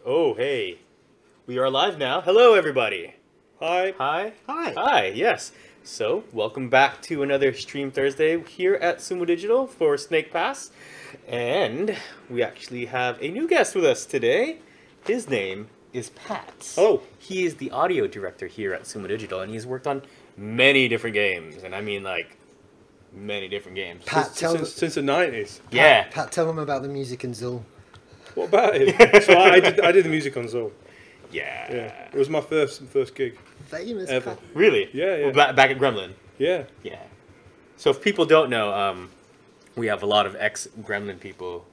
Oh, hey. We are live now. Hello, everybody. Hi. Hi. Hi. Hi, yes. So, welcome back to another Stream Thursday here at Sumo Digital for Snake Pass. And we actually have a new guest with us today. His name is Pat. Hello. He is the audio director here at Sumo Digital, and he's worked on many different games. And I mean, like, many different games. Pat, Since the 90s. Yeah. Pat, tell them about the music in Zool. What about it? So I did the music on Zoom. Yeah. Yeah. It was my first gig. Famous Ever. Pat. Really? Yeah, yeah. Well, back at Gremlin. Yeah. Yeah. So if people don't know, we have a lot of ex-Gremlin people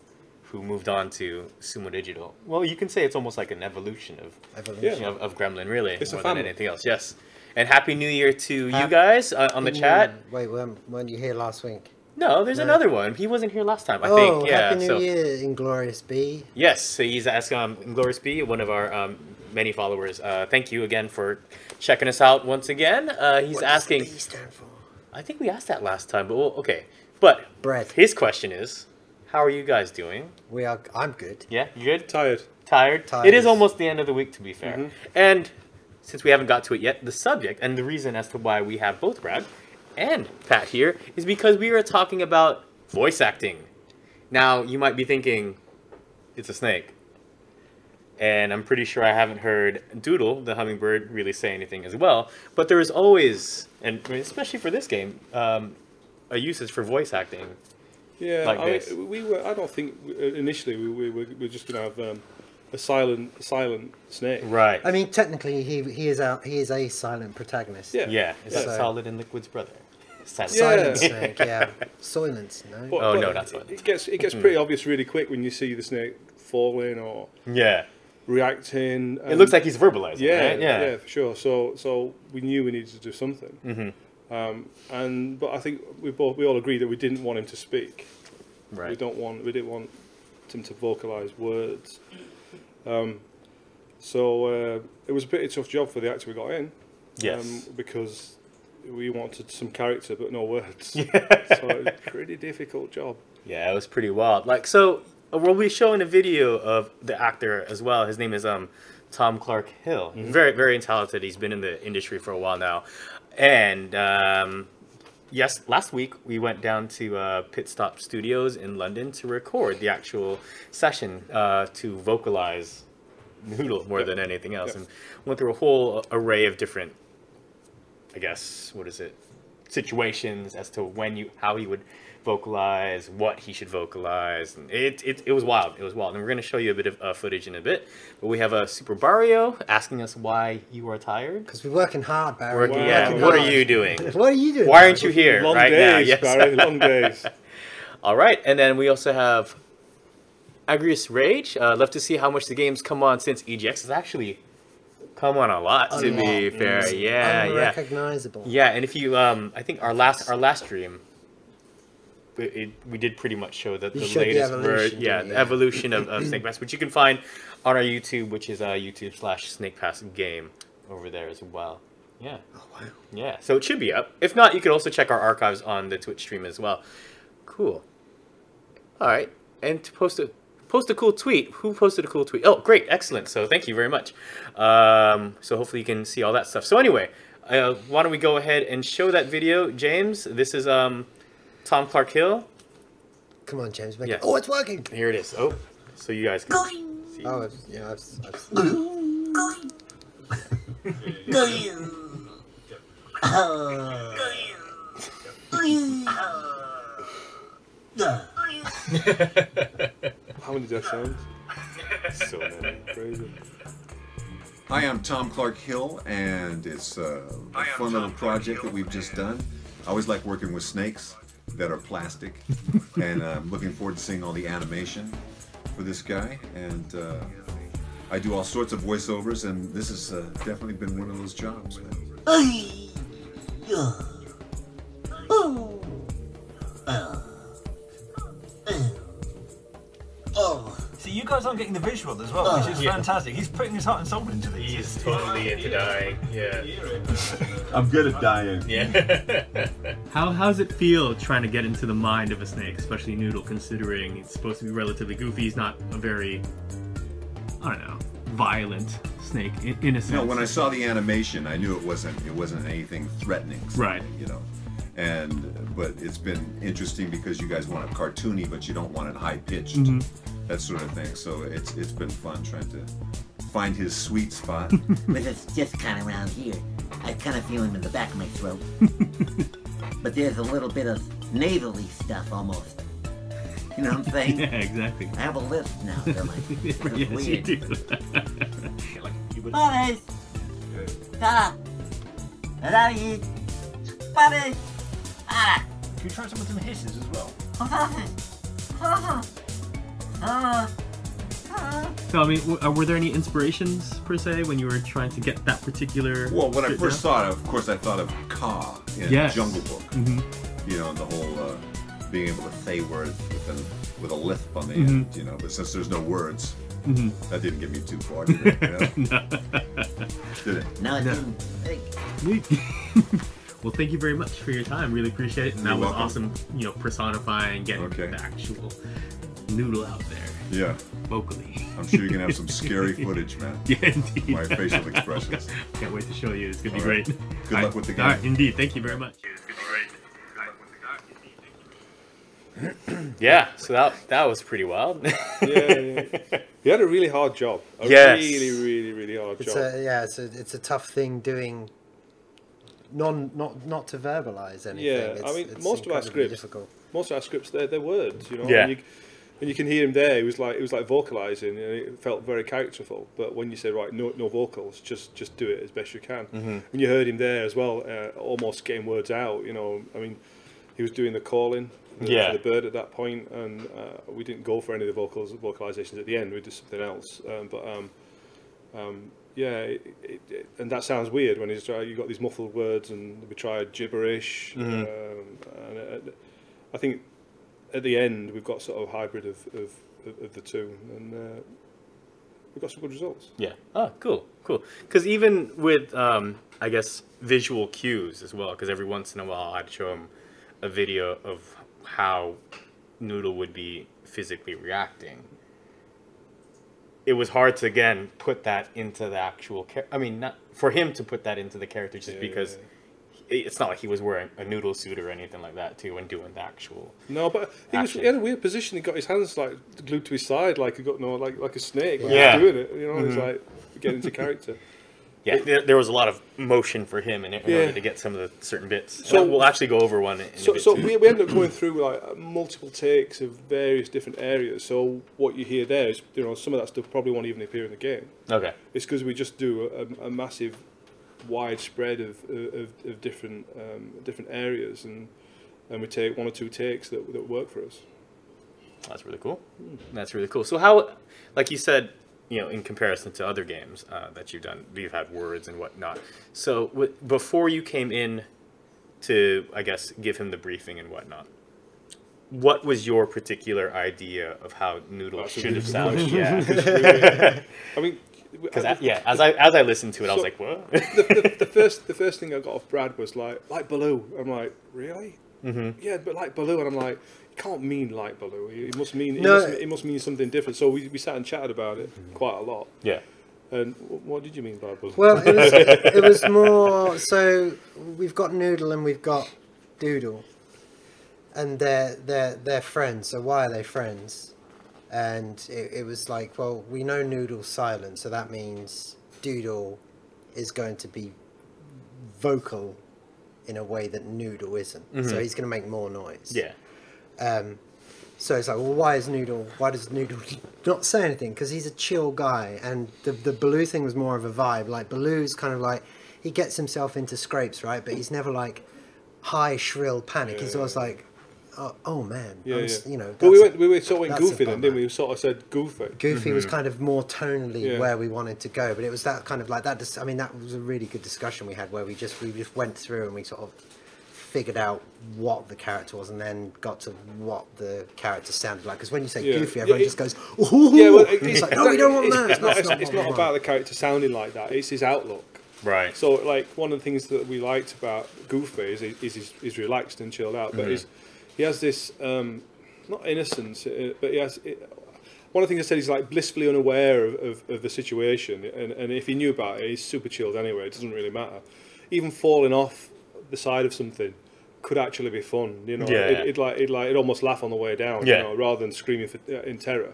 who moved on to Sumo Digital. Well, you can say it's almost like an evolution of Gremlin, really, It's a more than family. anything else. Yes. And Happy New Year to you guys on the chat. Wait, weren't you here last week? No, there's another one. He wasn't here last time, I Oh, think. Yeah. Happy New So Year, Inglorious B. yes, so he's asking Glorious B, one of our many followers. Thank you again for checking us out once again. He's What asking. does B stand for? I think we asked that last time, but okay. But Bread. his question is, how are you guys doing? I'm good. Yeah, you good? Tired. Tired? Tired. It is almost the end of the week, to be fair. Mhm. And since we haven't got to it yet, the subject and the reason as to why we have both Brad and Pat here is because we are talking about voice acting. Now, you might be thinking, it's a snake. And I'm pretty sure I haven't heard Doodle, the hummingbird, really say anything as well. But there is always, and especially for this game, a usage for voice acting. Yeah. Like I mean, this. I don't think initially we were just going to have a silent snake. Right. I mean, technically, he is a silent protagonist. Yeah. Yeah. Is that So- Solid and Liquid's brother? Silent. Silent Yeah. snake, yeah. Silence, no? But- Oh, but no, not silent. It gets pretty obvious really quick when you see the snake falling or Yeah. reacting. It looks like he's verbalizing, Yeah, right? yeah, for sure. So we knew we needed to do something. Mm-hmm. But I think we all agreed that we didn't want him to speak. Right. We didn't want him to vocalize words. So it was a pretty tough job for the actor we got in. Yes. Because we wanted some character but no words. Yeah. So it was a pretty difficult job. Yeah, it was pretty wild. Like, so we'll be showing a video of the actor as well. His name is Tom Clark Hill. He's very, very talented. He's been in the industry for a while now. And yes, last week we went down to Pit Stop Studios in London to record the actual session to vocalize Noodle more than anything else, and went through a whole array of different, I guess, situations as to how he would vocalize, what he should vocalize. And it was wild. It was wild. And we're going to show you a bit of footage in a bit. But we have a Super Barrio asking us why you are tired. Because we're working hard, Barry. Working, Wow. yeah. Working What are hard. you doing? What are you doing? Why aren't you here Long right now? days, Yes. Barry, long days. All right. And then we also have Agrius Rage. Love to see how much the game's come on since EGX has actually come on a lot, to be fair. Yeah, yeah. Unrecognizable. Yeah, and if you, I think our last stream, we did pretty much show the showed the latest evolution, version, yeah, didn't you? the evolution of Snake Pass, which you can find on our YouTube, which is YouTube/Snake Pass Game over there as well. Yeah. Oh, wow. Yeah, so it should be up. If not, you could also check our archives on the Twitch stream as well. Cool. All right, and to post a cool tweet. Who posted a cool tweet? Oh, great, excellent. So thank you very much. So hopefully you can see all that stuff. So anyway, why don't we go ahead and show that video, James? This is Tom Clark Hill. Come on, James. Make Yeah. it. Oh, it's working. Here it is. Oh, so you guys can see. Oh, yeah, I've How many death sounds? So many. Crazy. Hi, I'm Tom Clark Hill, and it's a fun little project that we've just done. I always like working with snakes that are plastic, and I'm looking forward to seeing all the animation for this guy. And I do all sorts of voiceovers, and this has definitely been one of those jobs, man. See, you guys aren't getting the visual as well, which is fantastic. He's putting his heart and soul into this. He's totally into dying. Yeah. I'm good at dying. Yeah. How's it feel trying to get into the mind of a snake, especially Noodle, considering he's supposed to be relatively goofy? He's not a very, I don't know, violent snake in a sense. No, when I saw the animation, I knew it wasn't anything threatening. Right. You know, but it's been interesting because you guys want it cartoony, but you don't want it high pitched, that sort of thing. So it's been fun trying to find his sweet spot. But it's just kind of around here. I kind of feel him in the back of my throat. But there's a little bit of nasally stuff almost. You know what I'm saying? Yeah, exactly. I have a lisp now. They're like, this is Yes, you weird. do. Buddy! Tara! Buddy! Buddy! Ah! Can you try some of them hisses as well? So, I mean, were there any inspirations, per se, when you were trying to get that particular... Well, when I bit first down? saw it, of course, I thought of Ka in Yes. Jungle Book. You know, the whole being able to say words with a lisp on the end, you know. But since there's no words, that didn't get me too far, did it? You know? Did it? No, it No. didn't. Well, thank you very much for your time. Really appreciate it. And that You're was welcome. awesome, you know, personifying, getting Okay. the actual noodle out there Yeah. vocally. I'm sure you're going to have some scary footage, man. Yeah, indeed. My facial expressions. Can't wait to show you. It's going to be All right. great. Good luck with the game. All right, indeed. Thank you very much. It's going to be great. Yeah, so that was pretty wild. Yeah. He had a really hard job. A Yes. really hard It's job. it's a tough thing doing. Not to verbalize anything. Yeah, I mean, it's most of our incredibly scripts, difficult. they're words, you know. Yeah. And you can hear him there. It was like vocalizing, and it felt very characterful. But when you say right, no vocals, just do it as best you can. And you heard him there as well, almost getting words out. You know, I mean, he was doing the calling for the bird at that point, and we didn't go for any of the vocalizations at the end. We did something else. Yeah, and that sounds weird when you got these muffled words, and we tried gibberish. And I think at the end we've got sort of hybrid of the two, and we've got some good results. Yeah. Oh, cool. Because even with, I guess, visual cues as well, because every once in a while I'd show him a video of how Noodle would be physically reacting. It was hard to, again, put that into the actual character. I mean, not for him to put that into the character, just because it's not like he was wearing a noodle suit or anything like that, too, and doing the actual. No, but he had a weird position. He got his hands like glued to his side, like he got like a snake. When he was doing it, you know. It's like getting into character. Yeah, there was a lot of motion for him in order to get some of the certain bits. So And we'll actually go over one in a bit So too. we ended up going through like multiple takes of various different areas. So what you hear there is, you know, some of that stuff probably won't even appear in the game. Okay. It's because we just do a massive, wide spread of different areas, and we take one or two takes that work for us. That's really cool. That's really cool. So how, like you said, you know, in comparison to other games that you've done, you've had words and whatnot. So before you came in to, I guess, give him the briefing and whatnot, what was your particular idea of how Noodle should have sounded? Yeah. I mean, Because as I listened to it, I was like, what? the first thing I got off Brad was like Baloo. I'm like, really? Yeah, but like Baloo, and I'm like, it can't mean like Baloo. It must mean it must mean something different. So we sat and chatted about it quite a lot. Yeah. And what did you mean by Baloo? Well, it was more. So we've got Noodle and we've got Doodle, and they're friends. So why are they friends? And it was like, well, we know Noodle's silent, so that means Doodle is going to be vocal in a way that Noodle isn't. So he's going to make more noise. Yeah. So it's like, well, why does Noodle not say anything? Because he's a chill guy, and the Baloo thing was more of a vibe. Like Baloo's kind of like, he gets himself into scrapes, right? But he's never like high shrill panic. He's always like, oh man, you know. Well, we sort of went goofy then, didn't we? We sort of said goofy. Goofy was kind of more tonally where we wanted to go, but it was that kind of like that. I mean, that was a really good discussion we had where we just went through and we sort of figured out what the character was, and then got to what the character sounded like. Because when you say goofy, everyone just goes, "Ooh!" Yeah, well, it's like, no, we don't want that. It's not about the character sounding like that. It's his outlook. Right. So, like, one of the things that we liked about Goofy is he's relaxed and chilled out, but he has this not innocence, but he has. one of the things I said, he's like blissfully unaware of the situation, and if he knew about it, he's super chilled anyway. It doesn't really matter. Even falling off the side of something could actually be fun, you know. Yeah. It'd almost laugh on the way down, Yeah. you know, rather than screaming in terror.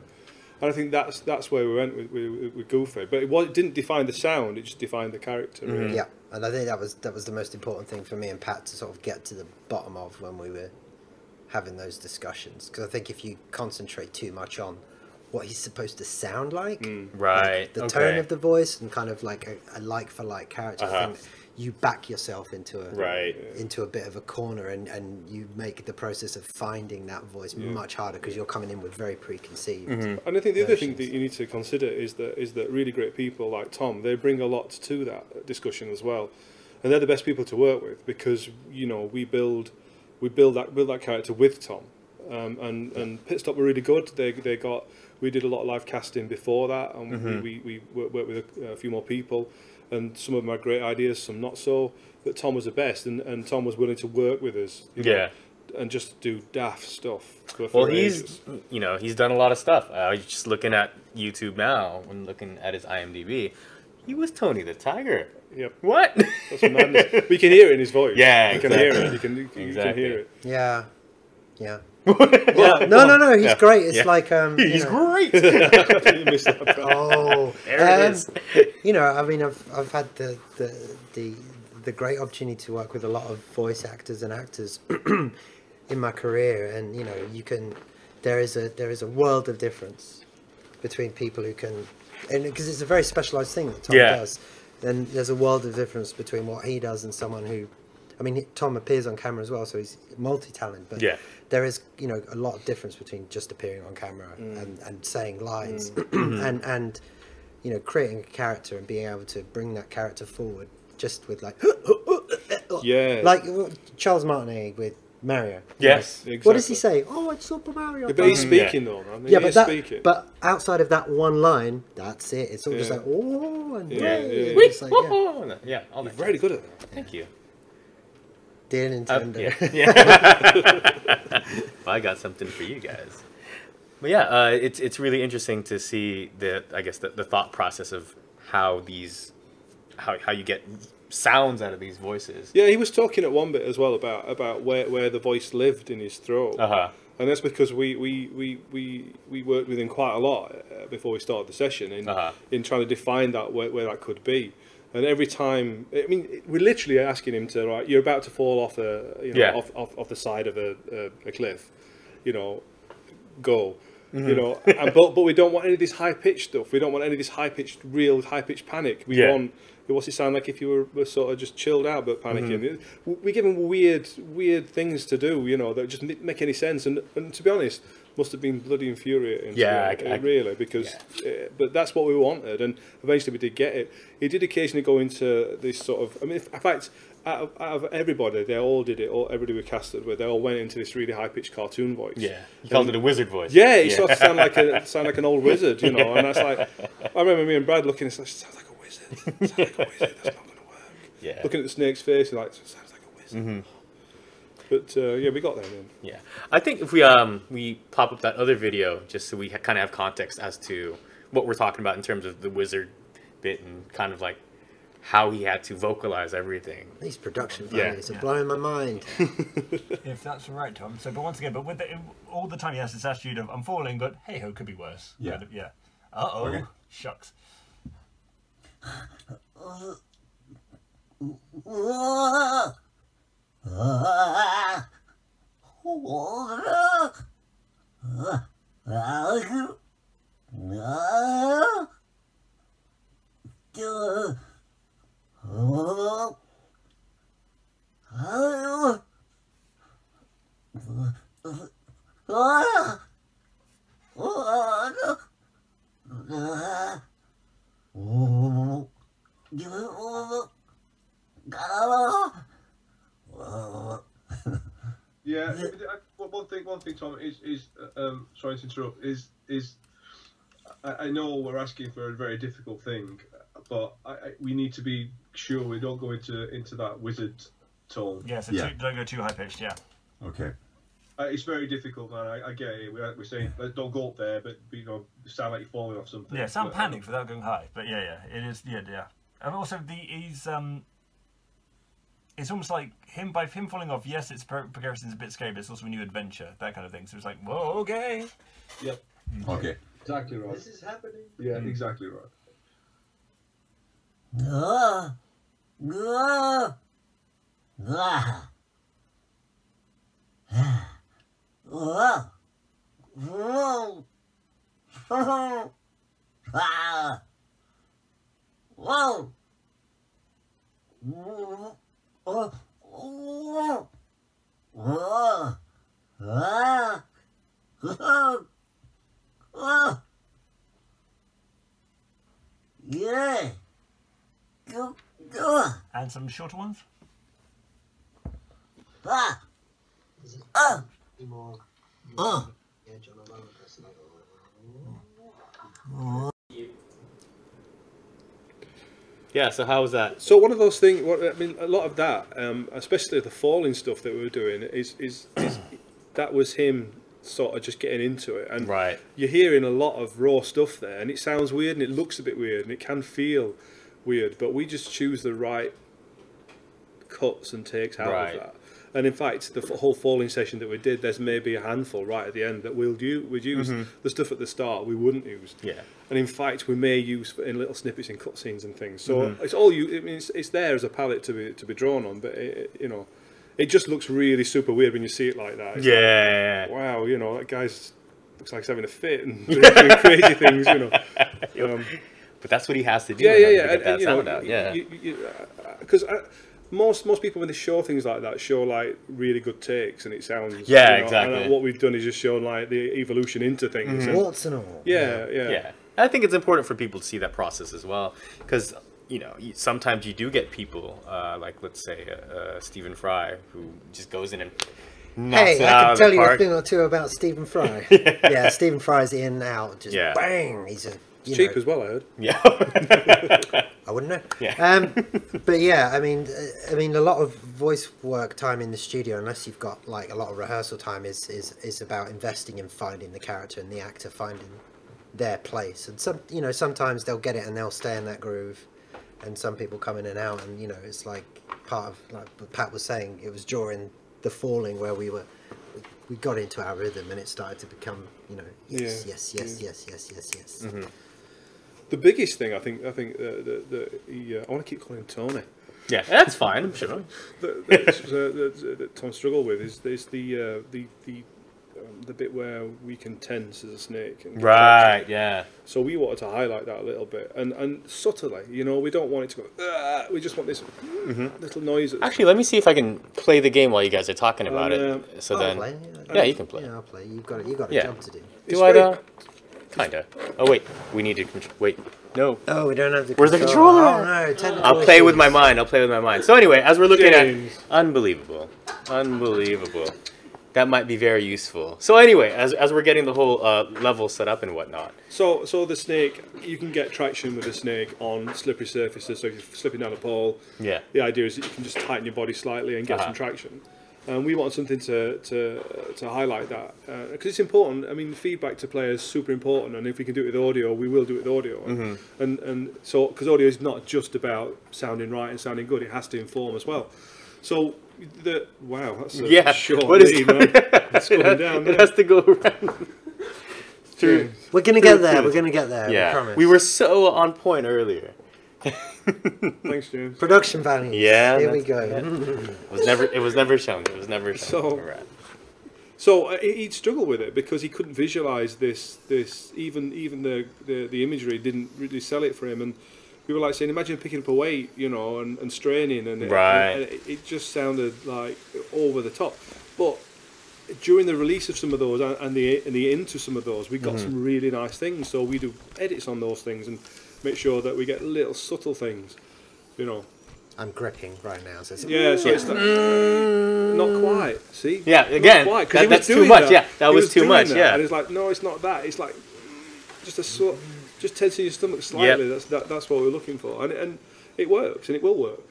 And I think that's where we went with Goofy. But it didn't define the sound; it just defined the character. Really. Yeah, and I think that was the most important thing for me and Pat to sort of get to the bottom of when we were having those discussions. Because I think if you concentrate too much on what he's supposed to sound like, Right. like the tone of the voice, and kind of like a like for like character, I think you back yourself into a bit of a corner, and you make the process of finding that voice much harder because you're coming in with very preconceived. And I think the other thing that you need to consider is that really great people like Tom, they bring a lot to that discussion as well, and they're the best people to work with because, you know, we build that character with Tom, and Pit Stop were really good. We did a lot of live casting before that, and we worked with a few more people. And some of them had great ideas, some not so. But Tom was the best, and Tom was willing to work with us. You know, and just do daft stuff. Well, he's done a lot of stuff. Just looking at YouTube now, and looking at his IMDb, he was Tony the Tiger. Yep. What? That's madness. We can hear it in his voice. Yeah, you can hear it. You can hear it. Yeah. No, he's great. It's like he's great. You missed that. Oh, there it is. You know, I mean, I've had the great opportunity to work with a lot of voice actors and actors in my career, and you know, there is a world of difference between people who can, and because it's a very specialized thing that Tom does, then there's a world of difference between what he does and someone who, I mean, Tom appears on camera as well, so he's multi-talent, but there is, you know, a lot of difference between just appearing on camera and saying lines and you know, creating a character and being able to bring that character forward just with like like Charles Martinet with Mario. Yes, exactly. What does he say? Oh, it's Super Mario. Yeah, but he's speaking though, man. But outside of that one line, that's it. It's all just like and it's like, all that. You're very good at that. Thank you. Dear Nintendo. I got something for you guys. But yeah, it's really interesting to see the thought process of how you get sounds out of these voices. Yeah, he was talking at one bit as well about where the voice lived in his throat. And that's because we worked with him quite a lot before we started the session in trying to define that where that could be. And every time, I mean, we're literally asking him to, right, you're about to fall off off the side of a cliff, you know, go. You know, but we don't want any of this high pitched stuff. We don't want any of this high pitched panic. We want, what's it sound like if you were sort of just chilled out but panicking? We give him weird things to do, you know, that just make any sense. And to be honest, must have been bloody infuriating. Really, because but that's what we wanted, and eventually we did get it. He did occasionally go into this sort of, I mean, in fact, out of everybody, they all did it. Everybody we casted with, they all went into this really high-pitched cartoon voice. Yeah, he called it a wizard voice. Yeah, he sort of sound like an old wizard, you know. And that's like, I remember me and Brad looking, it sounds like a wizard. Sounds like a wizard. That's not going to work. Yeah. Looking at the snake's face, like, sounds like a wizard. But we got there then. Yeah, I think if we pop up that other video just so we kind of have context as to what we're talking about in terms of the wizard bit and kind of like how he had to vocalize everything. These production values are blowing my mind. If that's all right, Tom. So, but once again, but with all the time he has this attitude of I'm falling, but hey ho, could be worse. Yeah. Yeah. Uh-oh. Okay. Shucks. Yeah, one thing, Tom, is sorry to interrupt. Is I know we're asking for a very difficult thing, but we need to be sure we don't go into that wizard tone. Yeah, so don't go too high pitched. Yeah. Okay. It's very difficult, man. I get it. We're saying don't go up there, but sound like you're falling off something. Yeah, sound panicked without going high. But yeah, it is. Yeah. And also he's it's almost like him falling off. Yes, it's progression is a bit scary, but it's also a new adventure, that kind of thing. So it's like, whoa, okay. Yep. Okay. Exactly right. This is happening. Yeah, exactly right. Yeah. And some shorter ones. Yeah, so how was that? So one of those things, I mean, a lot of that, especially the falling stuff that we were doing, is that was him sort of just getting into it, and Right. you're hearing a lot of raw stuff there, and it sounds weird, and it looks a bit weird, and it can feel weird, but we just choose the right cuts and takes out Right. of that. And in fact, the whole falling session that we did, there's maybe a handful right at the end that we'd use. The stuff at the start we wouldn't use. Yeah. And in fact, we may use in little snippets in cutscenes and things. So it's all I mean, it's there as a palette to be drawn on, but it just looks really super weird when you see it like that. It's Yeah. like, wow, that guy's looks like he's having a fit and doing crazy things, But that's what he has to do. Yeah. To get that sound out. Yeah. Because most people when they show things like that show like really good takes and it sounds exactly. And what we've done is just shown like the evolution into things. Warts and all. Yeah. I think it's important for people to see that process as well, because sometimes you do get people like, let's say, Stephen Fry, who just goes in and knocks it I out can of tell the you a park. thing or two about Stephen Fry. Yeah, Stephen Fry's in and out, just bang. He's Cheap as well, I heard. Yeah. I wouldn't know. Yeah. But yeah, I mean, a lot of voice work time in the studio, unless you've got like a lot of rehearsal time, is about investing in finding the character and the actor finding their place. And sometimes they'll get it and they'll stay in that groove, and some people come in and out, and it's like part of, like Pat was saying, it was during the falling where we got into our rhythm and it started to become yes. Mm-hmm. The biggest thing I think I want to keep calling him Tony. Yeah, that's fine. I'm sure. that Tom struggled with is the bit where we can tense as a snake. And Right. Yeah. So we wanted to highlight that a little bit and subtly. We don't want it to go. We just want this little noise. Actually, let me see if I can play the game while you guys are talking about it. So I'll then, play. yeah, you can play. Yeah, I'll play. You've got a Yeah. job to do. Do I though? Kinda. Oh wait, we need to wait. No. Oh, we don't have the Where's the controller? controller? Oh no, technical I'll play with issues. my mind. I'll play with my mind. So anyway, as we're looking James. at unbelievable. That might be very useful. So anyway, as we're getting the whole level set up and whatnot. So the snake, you can get traction with the snake on slippery surfaces. So if you're slipping down a pole, Yeah. the idea is that you can just tighten your body slightly and get some traction. And we want something to highlight that because it's important. I mean, feedback to players is super important, and if we can do it with audio, we will do it with audio. And so because audio is not just about sounding right and sounding good, it has to inform as well. So that's a short lead, man. It's going down there. It has to go around. Through. We're gonna get there. We're gonna get there. Yeah. We promise. We were so on point earlier. Thanks, James. Production values. Yeah. Here we go. It was never shown. It was never shown. So he'd struggle with it because he couldn't visualize this. Even the imagery didn't really sell it for him, and we were like saying, imagine picking up a weight, and straining, and it just sounded like over the top. But during the release of some of those and the into some of those, we got some really nice things. So we do edits on those things and make sure that we get little subtle things, I'm gripping right now. So it's it's not quite. See? Yeah. Again, not quite, that's too much. Yeah, that was too much. Yeah. And it's like, no, it's not that. It's like just tensing your stomach slightly. That's what we're looking for, and it works, and it will work.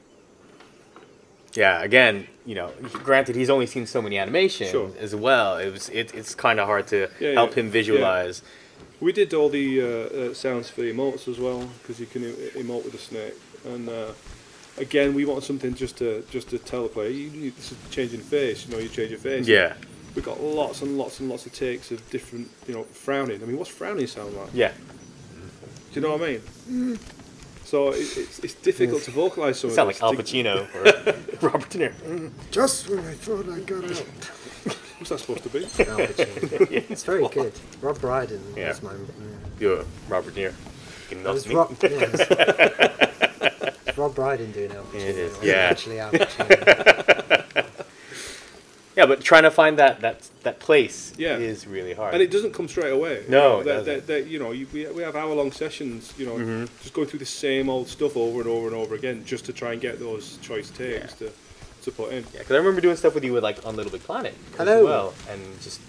Yeah, again, you know, granted he's only seen so many animations Sure. as well. It's kind of hard to Yeah, help yeah, him visualize. We did all the sounds for the emotes as well, because you can emote with a snake. And again, we want something just to tell the player, this is changing face. You know, you change your face. Yeah. We've got lots and lots and lots of takes of different, you know, frowning. I mean, what's frowning sound like? Yeah. Do you know what I mean? So it's difficult to vocalise some of Sound like this. Al Pacino or Robert De Niro. Just when I thought I got out. What's that supposed to be? Al Pacino. It's very good. Rob Brydon Yeah. was my. You're Robert De Niro. Can It was me. Rob, it's Rob Brydon doing Al Pacino. It is, It wasn't yeah. Actually, Al Pacino. Yeah, but trying to find that place Yeah. is really hard. And it doesn't come straight away. No, it you know, we have hour-long sessions. You know, Mm-hmm. just going through the same old stuff over and over and over again, just to try and get those choice takes to put in. Yeah, because I remember doing stuff with you with like on Little Big Planet Hello. as well, and just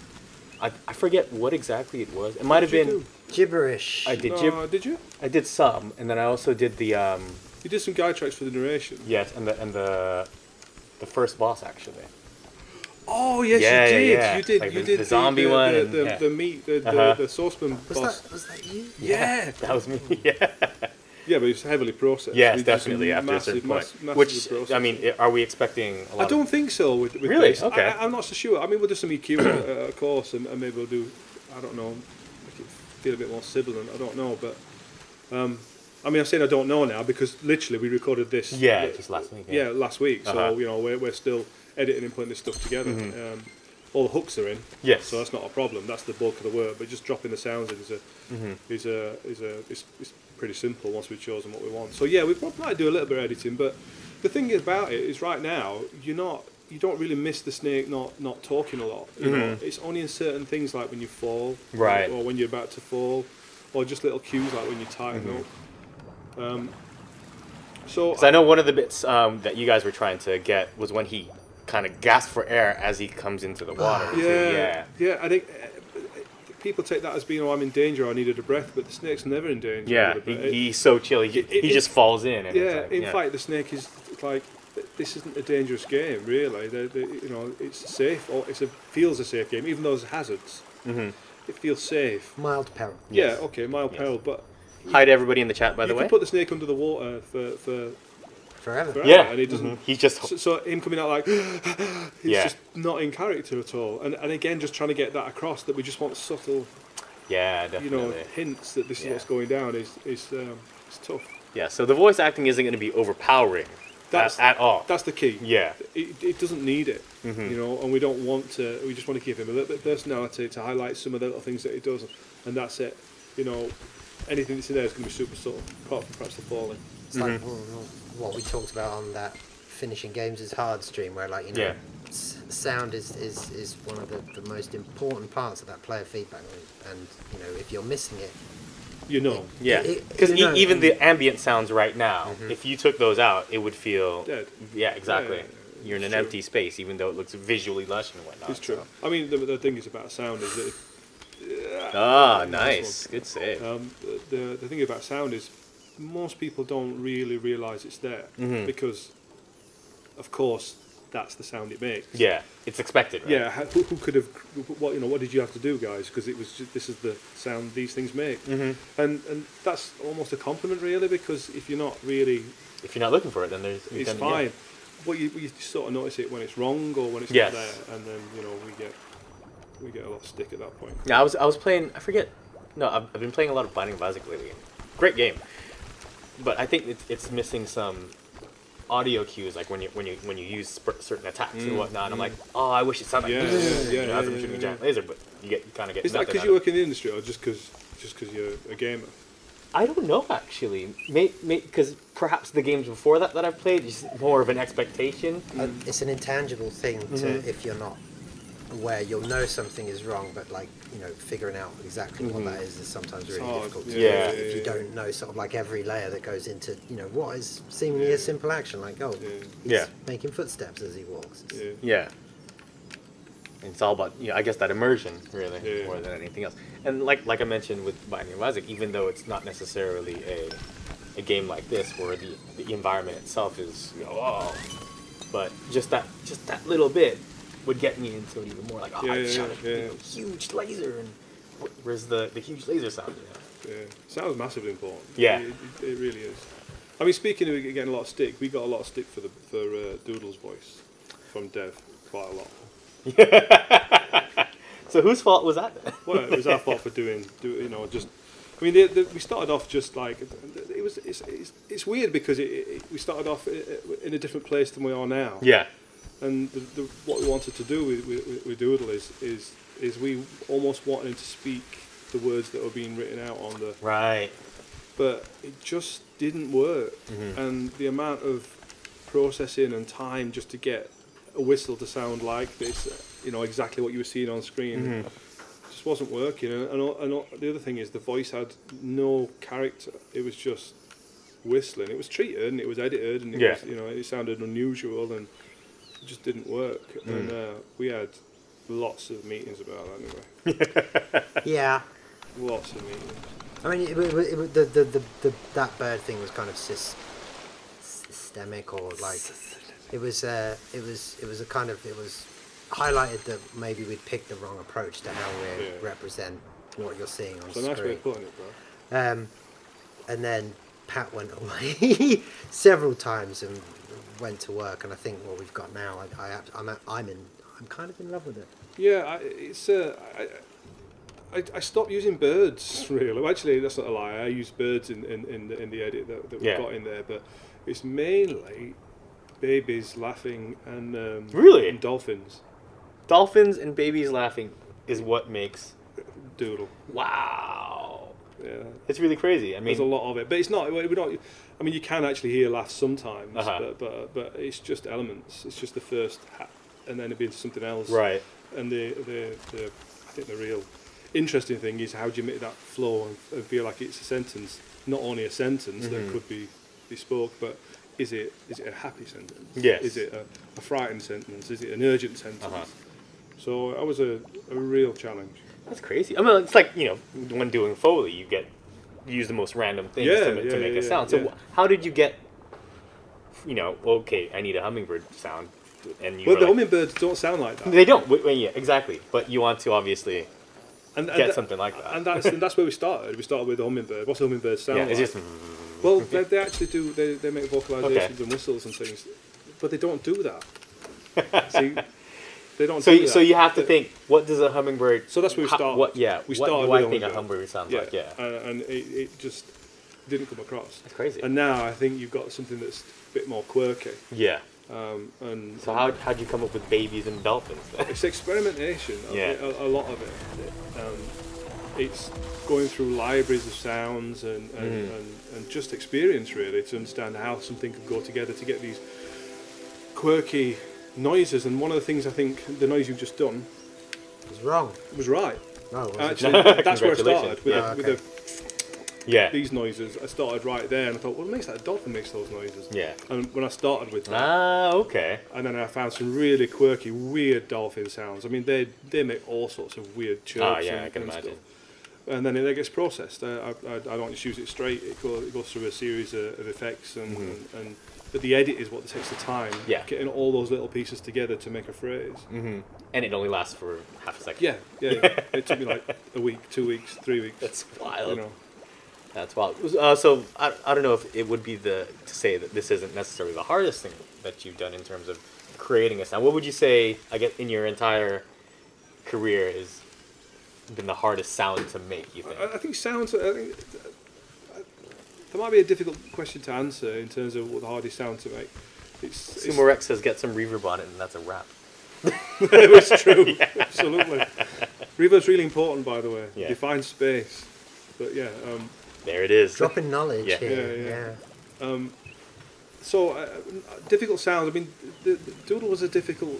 I forget what exactly it was. It might have What'd been you Gibberish. I did Did you? I did some, and then I also did the You did some guide tracks for the narration. yes, and the first boss actually. Oh yes, Yeah, you yeah, did. yeah. You did. Like you the did zombie one and- The, yeah. the meat, the saucepan Was boss. that you? Yeah. That was me. Yeah. Yeah, but it's heavily processed. Yes, We did some definitely after a certain point. massively Which processed. I mean, are we expecting a lot? I don't think so with Really? this. Okay. I'm not so sure. I mean, we'll do some EQ, of course, and maybe we'll do, I don't know, make it feel a bit more sibilant. I don't know, but I mean, I'm saying I don't know now because literally we recorded this. Yeah, just last week. Yeah, last week. So Uh-huh. you know, we're still editing and putting this stuff together. All the hooks are in. Yes. So that's not a problem. That's the bulk of the work. But just dropping the sounds in is pretty simple once we've chosen what we want. So yeah, we might do a little bit of editing. But the thing about it is, right now you don't really miss the snake not talking a lot. You know, it's only in certain things like when you fall, Right. or when you're about to fall, or just little cues like when you tighten up. So Because I know one of the bits that you guys were trying to get was when he kind of gasps for air as he comes into the water. too. yeah. I think people take that as being, oh, I'm in danger, I needed a breath, but the snake's never in danger. Yeah, he's so chill. He just falls in. And Yeah, it's like, in fact, the snake is like, this isn't a dangerous game, really. You know, it's safe, or feels a safe game, even though there's hazards. It feels safe. Mild peril. Yes. Yeah, okay, mild peril, but Hi to everybody in the chat, by the you way. can put the snake under the water for Forever. forever, Yeah, and he doesn't. he's just So him coming out like, he's Yeah. just not in character at all. And again, just trying to get that across, that we just want subtle, yeah, you definitely. know, hints that this is Yeah. what's going down is it's tough. Yeah, so the voice acting isn't going to be overpowering at all. That's the key. Yeah. It doesn't need it, you know, and we don't want to. We just want to give him a little bit of personality to highlight some of the little things that he does, and that's it. You know, anything that's in there is going to be super subtle, apart from perhaps the falling. It's like what we talked about on that finishing games is hard stream, where like, you know, Yeah. sound is one of the most important parts of that player feedback loop, and you know, if you're missing it, You know, Yeah, It- because you know, even and- the ambient sounds right now, if you took those out, it would feel Dead. Yeah, exactly. Yeah, You're in an true. empty space, even though it looks visually lush and whatnot. it's true. so. I mean, the thing is about sound is that Ah, nice, good save. the thing about sound is most people don't really realise it's there because, of course, that's the sound it makes. Yeah, it's expected, right? Yeah, who could have? What did you have to do, guys? Because it was just, this is the sound these things make, and that's almost a compliment, really, because if you're not really, If you're not looking for it, then there's it's then, fine. Yeah. But you sort of notice it when it's wrong or when it's Yes. not there, and then you know we get a lot of stick at that point. Yeah, I was playing. I forget. No, I've been playing a lot of Binding of Isaac lately. Great game, but I think it's missing some audio cues, like when you use certain attacks and whatnot. I'm like, oh, I wish it sounded like Yeah, this. yeah, you know, as I'm yeah, shooting a yeah. giant laser, but you kind of get. Is that nothing because out you of work in the industry, or just because you're a gamer? I don't know actually. Because perhaps the games before that I've played is more of an expectation. it's an intangible thing to if you're not aware, you'll know something is wrong, but like, you know, figuring out exactly what that is sometimes really hard, difficult to yeah. do if you don't know sort of like every layer that goes into, you know, what is seemingly a simple action, like, oh, he's Yeah. making footsteps as he walks. It's- Yeah. Yeah. It's all about, I guess that immersion really Yeah. more than anything else. And like I mentioned with Binding of Isaac, even though it's not necessarily a game like this where the environment itself is but just that little bit would get me into it even more. Like, oh, I shot a huge laser, and where's the huge laser sound? Yeah, sound's massively important. Yeah, it really is. I mean, speaking of getting a lot of stick, we got a lot of stick for Doodle's voice from Dev, quite a lot. So whose fault was that then? Well, it was our fault for doing just. I mean, we started off just like it's weird because we started off in a different place than we are now. Yeah. And what we wanted to do with Doodle is we almost wanted him to speak the words that were being written out on the. Right. But it just didn't work, and the amount of processing and time just to get a whistle to sound like this, exactly what you were seeing on screen, just wasn't working. And the other thing is the voice had no character. It was just whistling. It was treated and it was edited and it was, it sounded unusual and it just didn't work. And we had lots of meetings about that anyway. Yeah. Lots of meetings. I mean, that bird thing was kind of systemic, or like it was highlighted that maybe we'd picked the wrong approach to how we represent what you're seeing on screen. It's a nice way of putting it, bro. And then Pat went away several times and went to work, and I think what we've got now, I'm kind of in love with it. Yeah, I stopped using birds, really. Well, actually, that's not a lie. I use birds in the edit that we've got in there, but it's mainly babies laughing and really? And dolphins. Dolphins and babies laughing is what makes Doodle. Wow. Yeah, it's really crazy. I mean, there's a lot of it, but it's not. We're not. I mean, you can actually hear laughs sometimes, but it's just elements. It's just the first, and then it'd be something else. Right. And I think the real interesting thing is how do you make that flow and feel like it's a sentence, not only a sentence that could be spoke, but is it a happy sentence? Yes. Is it a frightened sentence? Is it an urgent sentence? So that was a real challenge. That's crazy. I mean, it's like, when doing Foley, you use the most random things to make a sound. So how did you get, okay, I need a hummingbird sound, and the hummingbirds don't sound like that. They don't. Yeah, exactly. But you want to obviously get something like that. And that's where we started. We started with the hummingbird. What's a hummingbird sound like? It's just. Well, they actually do. They make vocalizations and whistles and things, but they don't do that. See, they don't. Do that. So you have to think. What does a hummingbird? So that's where we started. What do I think a hummingbird sounds like? Yeah. And it just didn't come across. That's crazy. And now I think you've got something that's a bit more quirky. Yeah. And so how'd you come up with babies and dolphins? It's experimentation. Yeah. A lot of it. It's going through libraries of sounds and just experience, really, to understand how something could go together to get these quirky noises. And one of the things, I think, the noise you've just done was wrong. Was right. No, actually, that's where I started with these noises. I started right there, and I thought, well, it makes that a dolphin makes those noises. Yeah. And when I started with that, okay. And then I found some really quirky, weird dolphin sounds. I mean, they make all sorts of weird chirps. Oh yeah, I can imagine. Stuff. And then it gets processed. I don't just use it straight. It goes through a series of effects, but the edit is what takes the time. Yeah. Getting all those little pieces together to make a phrase. And it only lasts for half a second. Yeah. It took me like a week, 2 weeks, 3 weeks. That's wild. That's wild. So I don't know if it would be to say that this isn't necessarily the hardest thing that you've done in terms of creating a sound. What would you say, I guess, in your entire career has been the hardest sound to make, you think? I think sounds. There might be a difficult question to answer in terms of what the hardest sound to make. Sumo Rex says get some reverb on it, and that's a wrap. It's true, absolutely. Reverb's really important, by the way. Yeah. Define space. But yeah. There it is. Dropping knowledge here. Yeah. So difficult sounds. I mean, the Doodle was a difficult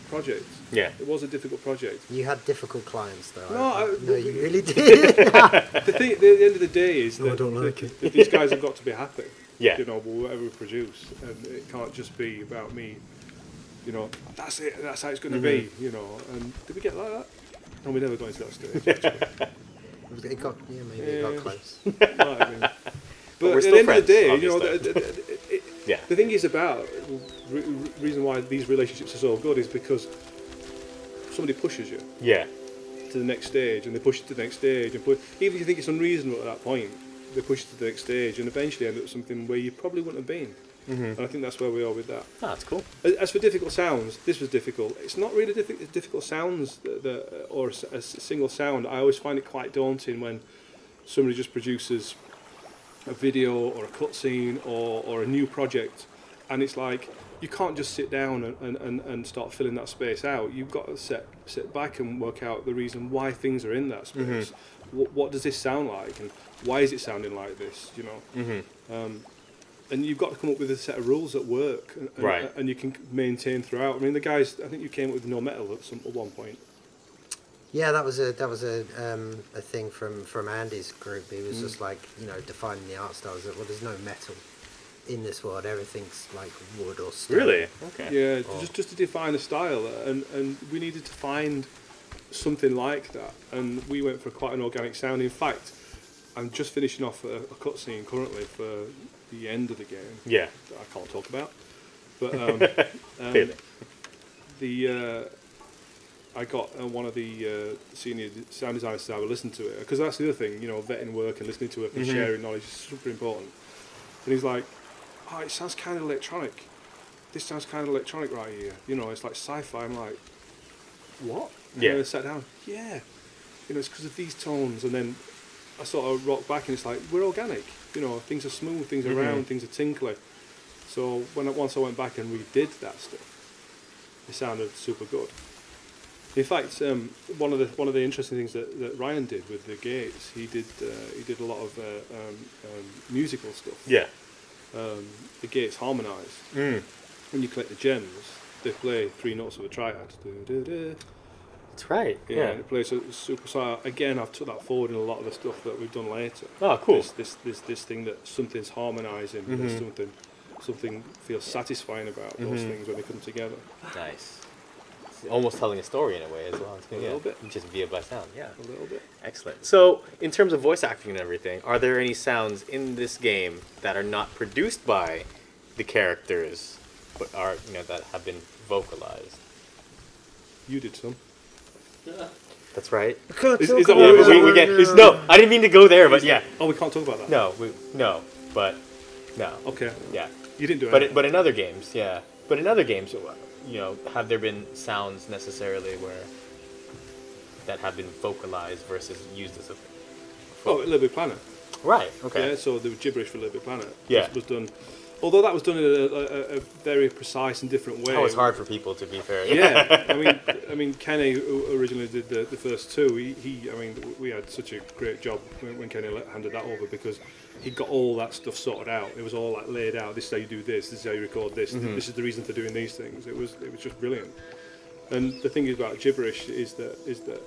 project. Yeah. It was a difficult project. You had difficult clients, though. No, you really did. The thing, at the end of the day is I don't like it. These guys have got to be happy. Yeah. Whatever we produce, and it can't just be about me. That's it. That's how it's going to be. And did we get like that? No, we never got into that stage. It got close. Might have been. But we're at still the end friends, of the day, obviously. Yeah. The thing is about reason why these relationships are so good is because somebody pushes you Yeah. to the next stage, and they push you to the next stage, and even if you think it's unreasonable at that point, they push you to the next stage, and eventually end up something where you probably wouldn't have been. And I think that's where we are with that. Oh, that's cool. As for difficult sounds, this was difficult. It's not really difficult sounds or a single sound. I always find it quite daunting when somebody just produces a video or a cutscene or a new project, and it's like you can't just sit down and start filling that space out. You've got to sit back and work out the reason why things are in that space. What does this sound like, and why is it sounding like this? You know. And you've got to come up with a set of rules that work, and you can maintain throughout. I mean, the guys, I think you came up with no metal at one point. Yeah, that was a thing from Andy's group. He was just like, you know, defining the art styles. That, well, there's no metal in this world. Everything's like wood or stone. Really? Okay. Yeah, just to define a style, and we needed to find something like that. And we went for quite an organic sound. In fact, I'm just finishing off a cutscene currently for the end of the game. Yeah. That I can't talk about. But I got one of the senior sound designers to have a listen to it, because that's the other thing, you know, vetting work and listening to it and sharing knowledge is super important. And he's like, "Oh, it sounds kind of electronic. This sounds kind of electronic right here. You know, it's like sci-fi." I'm like, "What?" Yeah. And I sat down. Yeah. You know, it's because of these tones. And then I sort of rocked back, and it's like, we're organic. You know, things are smooth, things are round, things are tinkly. So once I went back and redid that stuff, it sounded super good. In fact, one of the interesting things that Ryan did with the gates, he did a lot of musical stuff. Yeah. The gates harmonise. When you collect the gems, they play 3 notes of a triad. That's right. Yeah, and it plays super. So again, I've took that forward in a lot of the stuff that we've done later. Oh, cool. This thing that something's harmonising, there's something feels satisfying about those things when they come together. Nice. It's almost telling a story in a way as well. A little bit. Just via by sound. Yeah. A little bit. Excellent. So, in terms of voice acting and everything, are there any sounds in this game that are not produced by the characters, but are, you know, that have been vocalized? You did some. That's right. Is that what We get, no, I didn't mean to go there, but yeah. Oh, we can't talk about that. No. Okay. Yeah. You didn't do it. But in other games, yeah. But in other games, you know, have there been sounds necessarily that have been vocalized versus used as a? Oh, Little Big Planet. Right. Okay. Yeah. So the gibberish for Little Big Planet. Yeah. Was done. Although that was done in a very precise and different way. Oh, it's hard for people, to be fair. Yeah, I mean, Kenny, who originally did the first two, we had such a great job when Kenny handed that over, because he got all that stuff sorted out. It was all like laid out. This is how you do this. This is how you record this. This is the reason for doing these things. It was just brilliant. And the thing about gibberish is that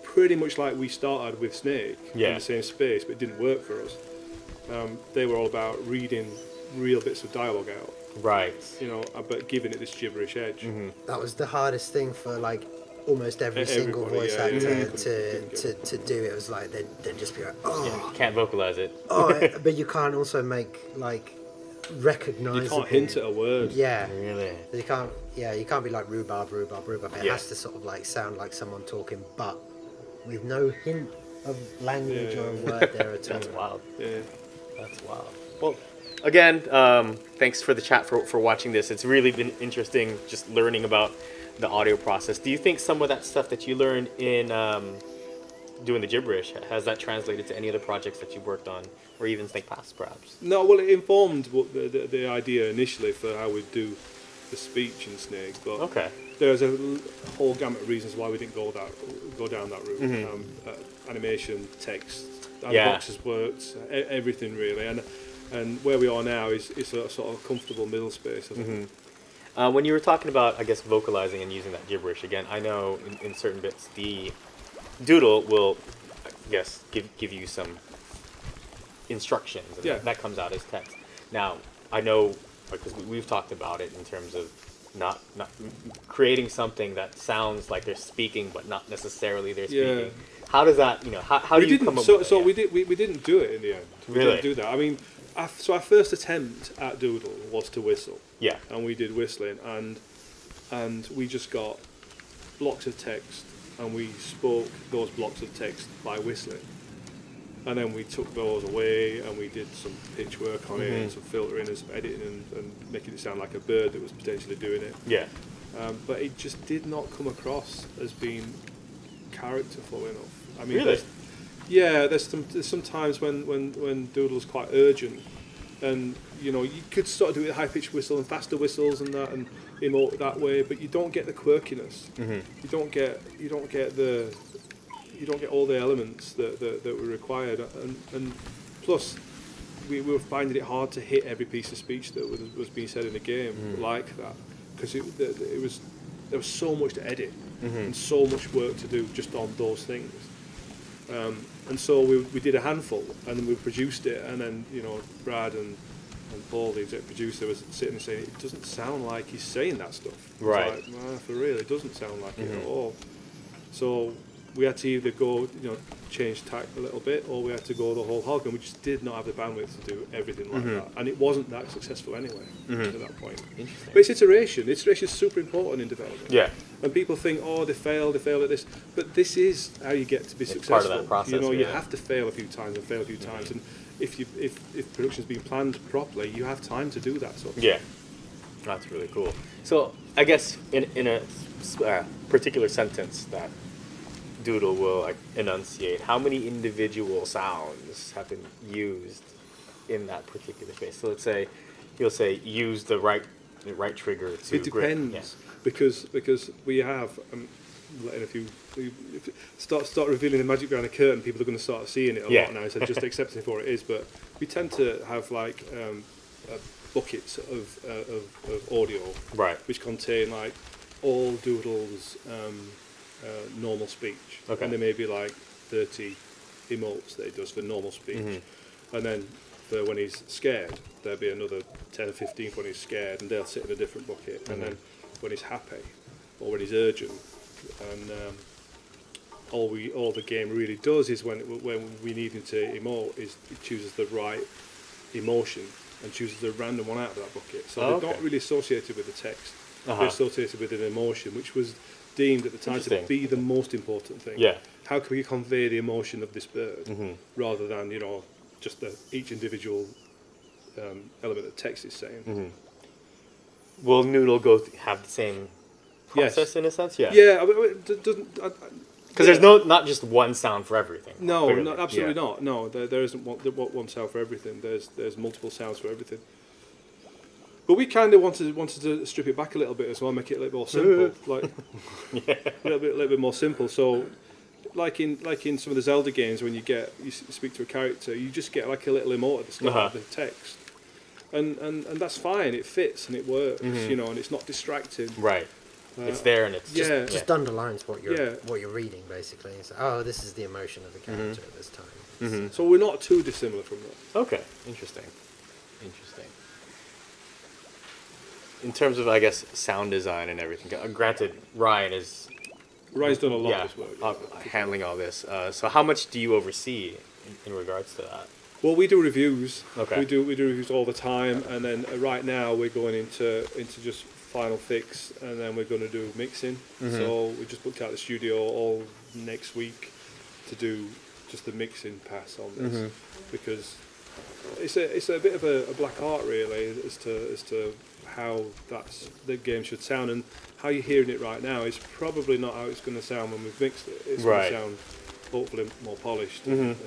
pretty much like we started with Snake in the same space, but it didn't work for us. They were all about reading real bits of dialogue out, right? You know, but giving it this gibberish edge. That was the hardest thing for like almost every single voice actor to do. It was like they'd just be like, oh, yeah, you can't vocalize it. Oh, but you can't also make like recognizable. You can't hint at a word. Yeah, really. You can't. Yeah, you can't be like rhubarb. It has to sort of like sound like someone talking, but with no hint of language or a word there at all. That's wild. Yeah, that's wild. Well, again, thanks for the chat for watching this. It's really been interesting just learning about the audio process. Do you think some of that stuff that you learned in doing the gibberish, has that translated to any other projects that you've worked on, or even Snake Pass, perhaps? No, well, it informed what the idea initially for how we'd do the speech in Snake, but okay. There's a whole gamut of reasons why we didn't go down that route. Animation, text, how the boxes worked, everything really, and where we are now is a sort of comfortable middle space. I think. When you were talking about, I guess, vocalizing and using that gibberish again, I know in certain bits the doodle will, I guess, give you some instructions, and that comes out as text. Now, I know, because we've talked about it in terms of not creating something that sounds like they're speaking, but not necessarily they're speaking. Yeah. How does that, how do you come up with that? We didn't do it in the end. We didn't do that. I mean, So our first attempt at Doodle was to whistle. Yeah. And we did whistling, and we just got blocks of text, and we spoke those blocks of text by whistling. And then we took those away, and we did some pitch work on it, and some filtering and some editing, and making it sound like a bird that was potentially doing it. Yeah. But it just did not come across as being characterful enough. I mean, Really? there's some times when Doodle's quite urgent, and you know you could sort of do it high pitched whistle and faster whistles and that, and emote that way, but you don't get the quirkiness. You don't get all the elements that were required, and plus we were finding it hard to hit every piece of speech that was being said in the game like that, because there was so much to edit and so much work to do just on those things. And so we did a handful, and then we produced it, and then Brad and Paul, the exec producer, was sitting and saying it doesn't sound like he's saying that stuff. Right. It's like, nah, for real, it doesn't sound like it at all. So we had to either go, change tack a little bit, or we had to go the whole hog, and we just did not have the bandwidth to do everything like that. And it wasn't that successful anyway at that point. Interesting. But it's iteration. Iteration is super important in development. Yeah. And people think, oh, they failed at this. But this is how you get to be successful. Part of that process. You have to fail a few times and fail a few times. And if production's been planned properly, you have time to do that sort of Yeah. That's really cool. So I guess in a particular sentence that Doodle will enunciate, how many individual sounds have been used in that particular phase? So let's say he'll say use the right trigger to It depends. Yeah. Because we have letting a few start revealing the magic behind the curtain. People are going to start seeing it a lot now, so just accepting it for what it is. But we tend to have buckets of audio, Right. which contain all Doodle's normal speech, Okay. and there may be 30 emotes that he does for normal speech, and then for when he's scared, there'll be another 10 or 15 when he's scared, and they'll sit in a different bucket, and then when he's happy or when he's urgent, and all the game really does is when we need him to emote is it chooses the right emotion and chooses a random one out of that bucket. So they're not really associated with the text; they're associated with an emotion, which was deemed at the time to be the most important thing. Yeah. How can we convey the emotion of this bird rather than just each individual element that text is saying? Will Noodle have the same process in a sense? Yeah. Yeah. It doesn't. Because there's not just one sound for everything. No, clearly. no, absolutely not. No, there isn't one sound for everything. There's multiple sounds for everything. But we kind of wanted to strip it back a little bit as well, make it a little more simple, a little bit more simple. So, like in some of the Zelda games, when you speak to a character, you just get a little emote at the start of the text, and that's fine. It fits and it works, and it's not distracting. Right. It's there and it's just underlines what you're reading basically. So, this is the emotion of the character at this time. So we're not too dissimilar from that. Okay. Interesting. In terms of, I guess, sound design and everything, granted, Ryan's done a lot of this work. Handling all this. So how much do you oversee in regards to that? Well, we do reviews. Okay. We do reviews all the time, and then right now we're going into just final fix, and then we're going to do mixing. So we just booked out the studio all next week to do just the mixing pass on this, because it's a bit of a black art really as to how the game should sound, and how you're hearing it right now is probably not how it's going to sound when we've mixed it. It's going to sound hopefully more polished and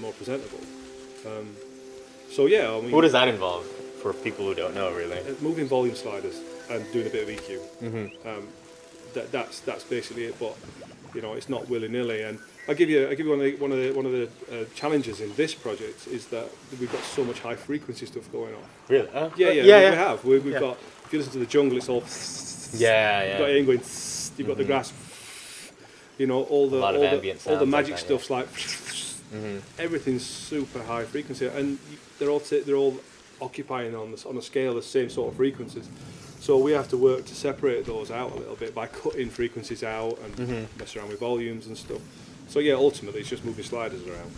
more presentable. So yeah, I mean, what does that involve for people who don't know really? Moving volume sliders and doing a bit of EQ. That's basically it. But it's not willy nilly. And I'll give you one of the challenges in this project is that we've got so much high frequency stuff going on. Really? We have. We've got. If you listen to the jungle, it's all. You've got aim going. You've got the grass. All the magic stuff's like. Everything's super high frequency, and they're all occupying on a scale the same sort of frequencies. So we have to work to separate those out a little bit by cutting frequencies out and mess around with volumes and stuff. So yeah, ultimately it's just moving sliders around.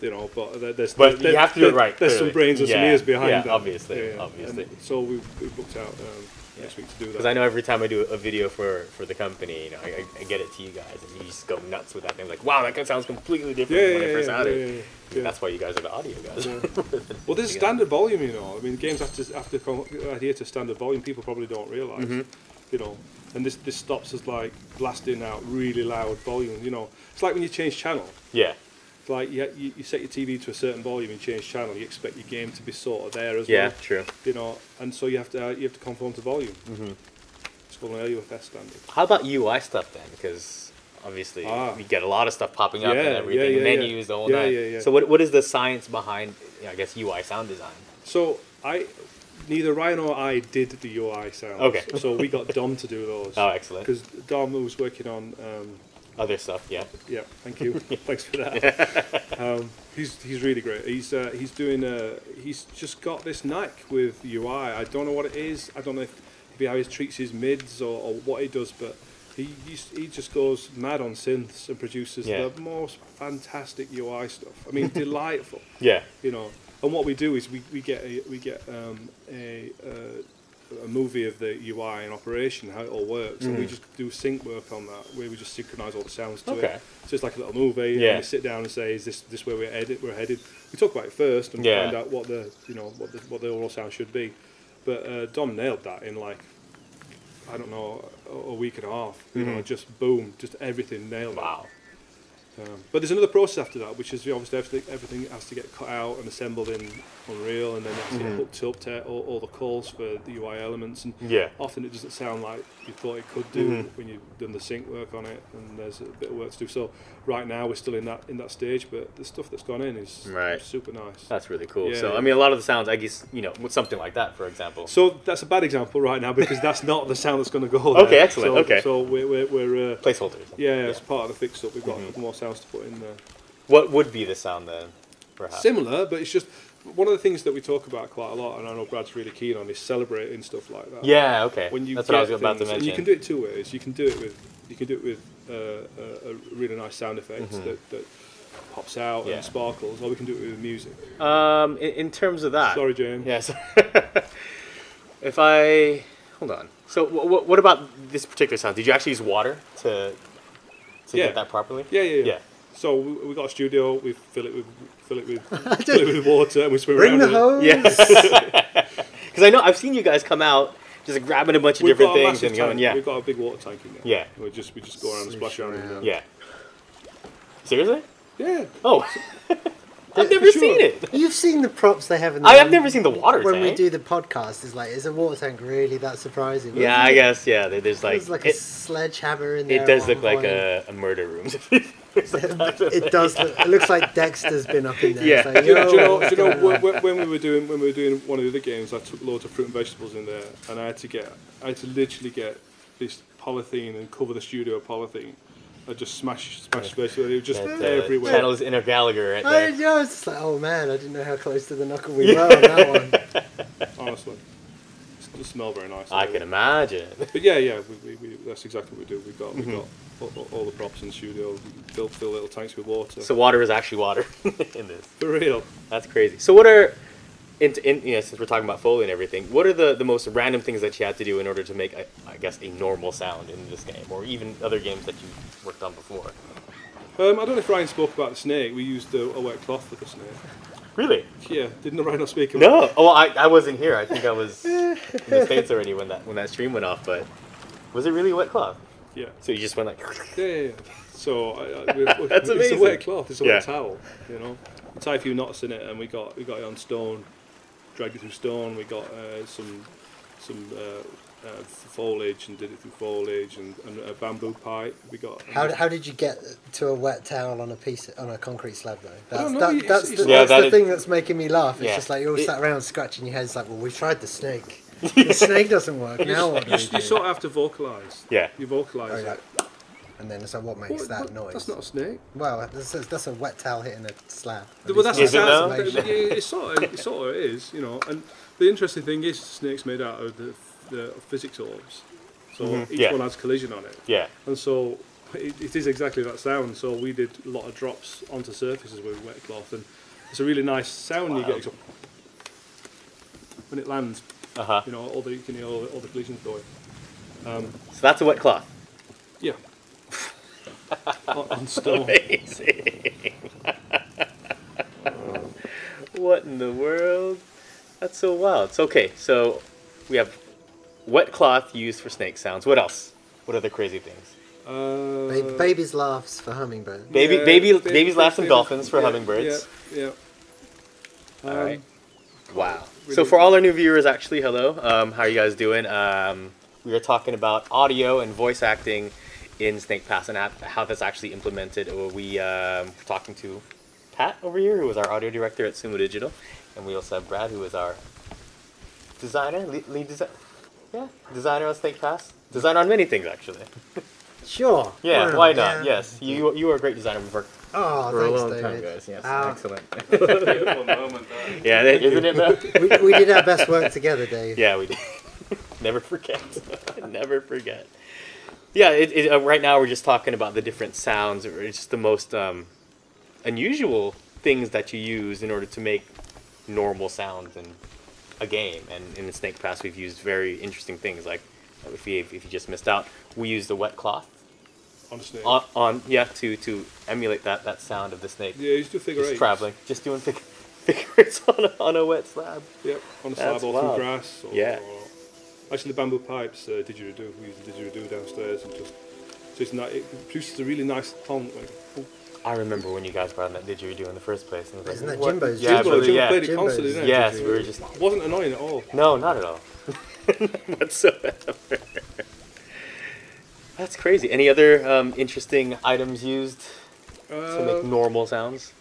You know, but there's you have to do it right. There's some brains and some ears behind yeah, that. obviously. And so we booked out next week to do that. Because I know every time I do a video for the company, you know, I get it to you guys, and you just go nuts with that thing. Like, wow, that sounds completely different from when I first had it. That's why you guys are the audio guys. Well, this is standard volume, you know. I mean, games have to adhere to standard volume. People probably don't realise, you know. And this stops us like blasting out really loud volume. You know, it's like when you change channel. Yeah. It's like you set your TV to a certain volume and change channel. You expect your game to be sort of there as well. Yeah, true. You know, and so you have to conform to volume. It's called an LUFS standard. How about UI stuff then? Because obviously we get a lot of stuff popping up and everything, menus, the whole nine. So what is the science behind, I guess, UI sound design? So neither Ryan or I did the UI sounds. Okay. So we got Dom to do those. Oh, excellent. Because Dom was working on other stuff, yeah. Yeah, thank you. Thanks for that. He's really great. He's just got this knack with UI. I don't know what it is. I don't know if he always treats his mids or what he does, but he just goes mad on synths and produces the most fantastic UI stuff. I mean, delightful. Yeah. You know. And what we do is we get a movie of the UI in operation, how it all works, and we just do sync work on that, where we just synchronize all the sounds to it. So it's like a little movie, and we sit down and say, is this where we're headed? We talk about it first and find out what the overall sound should be. But Dom nailed that in like, I don't know, a week and a half. You know, just boom, just everything nailed. Wow. But there's another process after that, which is obviously everything has to get cut out and assembled in Unreal, and then it has to get hooked up to all the calls for the UI elements. And often it doesn't sound like you thought it could do when you've done the sync work on it, and there's a bit of work to do. So right now we're still in that stage, but the stuff that's gone in is super nice. That's really cool. So I mean, a lot of the sounds, I guess, with something like that, for example. So that's a bad example right now because that's not the sound that's going to go there. Okay, excellent. So we're placeholders. Yeah, it's part of the fix up. We've got more sounds to put in there. What would be the sound then, perhaps? Similar, but it's just one of the things that we talk about quite a lot, and I know Brad's really keen on, is celebrating stuff like that. Yeah, okay. When you That's what I was about to mention. You can do it two ways. You can do it with a really nice sound effect that pops out and sparkles, or we can do it with music. In terms of that. Sorry, James. Yes. Hold on. So what about this particular sound? Did you actually use water to get that properly? Yeah. So we got a studio. We fill it with water, and we swim around. Bring the hose. Yes. Because I know I've seen you guys come out just grabbing a bunch of different things and going. We've got a big water tank in there. Yeah. We just go around and splash around in there. Yeah. Seriously? Yeah. Oh. I've never seen it. You've seen the props they have in the I've never seen the water when tank. we do the podcast, it's like, is a water tank really that surprising? Yeah, I guess, there's like a sledgehammer in there. It does look like a murder room. It does look, it looks like Dexter's been up in there. Yeah. Like, Do you know when we were doing one of the other games, I took loads of fruit and vegetables in there, and I had to literally get this polythene and cover the studio with polythene. I just smash vegetables. It was just everywhere. Channel's inner Gallagher right there. I was just like, oh man, I didn't know how close to the knuckle we were on that one. Honestly, it does smell very nice. I can imagine. But yeah, we that's exactly what we do. We got all the props in the studio. We fill little tanks with water. So water is actually water in this. For real. That's crazy. So what are, since we're talking about Foley and everything, what are the most random things that you had to do in order to make, I guess, a normal sound in this game, or even other games that you worked on before? I don't know if Ryan spoke about the snake. We used a wet cloth for the snake. Really? Yeah. Didn't Ryan not speak about it? No. Oh, I wasn't here. I think I was in the States already when that stream went off. But was it really a wet cloth? Yeah. So you just went like. Yeah. So That's amazing. It's a wet cloth. It's a wet towel. You know, we tie a few knots in it, and we got it on stone. Dragged it through stone. We got some foliage and did it through foliage and a bamboo pipe. We got. How did you get to a wet towel on a concrete slab though? That's the thing that's making me laugh. It's just like you're all sat around scratching your heads like, well, we've tried the snake. The snake doesn't work. Now what do we do? You sort of have to vocalise. Yeah. You vocalise it. And then so what makes that noise? That's not a snake. Well, that's a wet towel hitting a slab. Well, that's is it now? It sort of is, you know. And the interesting thing is, the snake's made out of the physics orbs, so each one has collision on it. Yeah. And so it is exactly that sound. So we did a lot of drops onto surfaces with wet cloth, and it's a really nice sound you get when it lands. You know, you can hear all the collisions going. So that's a wet cloth. Yeah. on stone. Amazing. What in the world? That's so wild. It's okay. So we have wet cloth used for snake sounds. What else? What other crazy things? Babies' laughs for hummingbirds. Babies laughs and dolphins for hummingbirds. Yeah. All right. Wow. So for all our new viewers, actually, hello. How are you guys doing? We were talking about audio and voice acting in Snake Pass and how that's actually implemented. We were talking to Pat over here, who was our audio director at Sumo Digital, and we also have Brad, who is our designer, lead designer on Snake Pass. Designer on many things, actually. Sure. Yeah, why not? Yeah. Yes, you are a great designer. We've worked for a thanks, long David. time, guys. Yes, excellent. Beautiful moment. Yeah, isn't it though? we did our best work together, Dave. Yeah, we did. Never forget. Never forget. Yeah, right now we're just talking about the different sounds, or just the most unusual things that you use in order to make normal sounds in a game. And in the Snake Pass, we've used very interesting things. Like if you just missed out, we used the wet cloth On snake. To emulate that sound of the snake. Yeah, you do figure just eights. traveling, just doing figure eights on a wet slab. Yep, on a That's slab or through wild. grass. Or actually, the bamboo pipes, didgeridoo. We use the didgeridoo downstairs, and it produces a really nice thunk. Like, I remember when you guys brought in that didgeridoo in the first place. And Isn't that what? Jimbo's? Yeah, Jimbo played it Jimbo's. constantly, didn't it? Yes, we were just... It wasn't annoying at all. No, not at all. Whatsoever. That's crazy. Any other interesting items used to make normal sounds?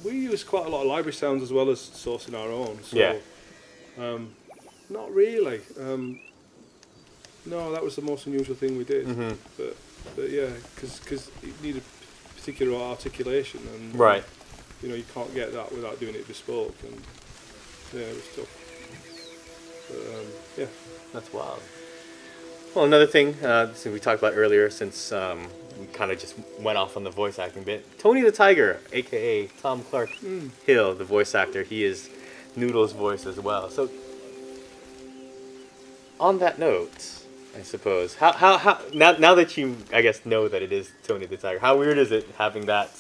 We use quite a lot of library sounds as well as sourcing our own. So, Yeah. Not really. No, that was the most unusual thing we did. But yeah, because it needed particular articulation, and Right. you know, you can't get that without doing it bespoke, and yeah, it was tough. But yeah. That's wild. Well, another thing so we talked about earlier, since we kind of just went off on the voice acting bit. Tony the Tiger, a.k.a. Tom Clark Hill, the voice actor. He is Noodle's voice as well. So, on that note, I suppose, how now that you, I guess, know that it is Tony the Tiger, how weird is it having that?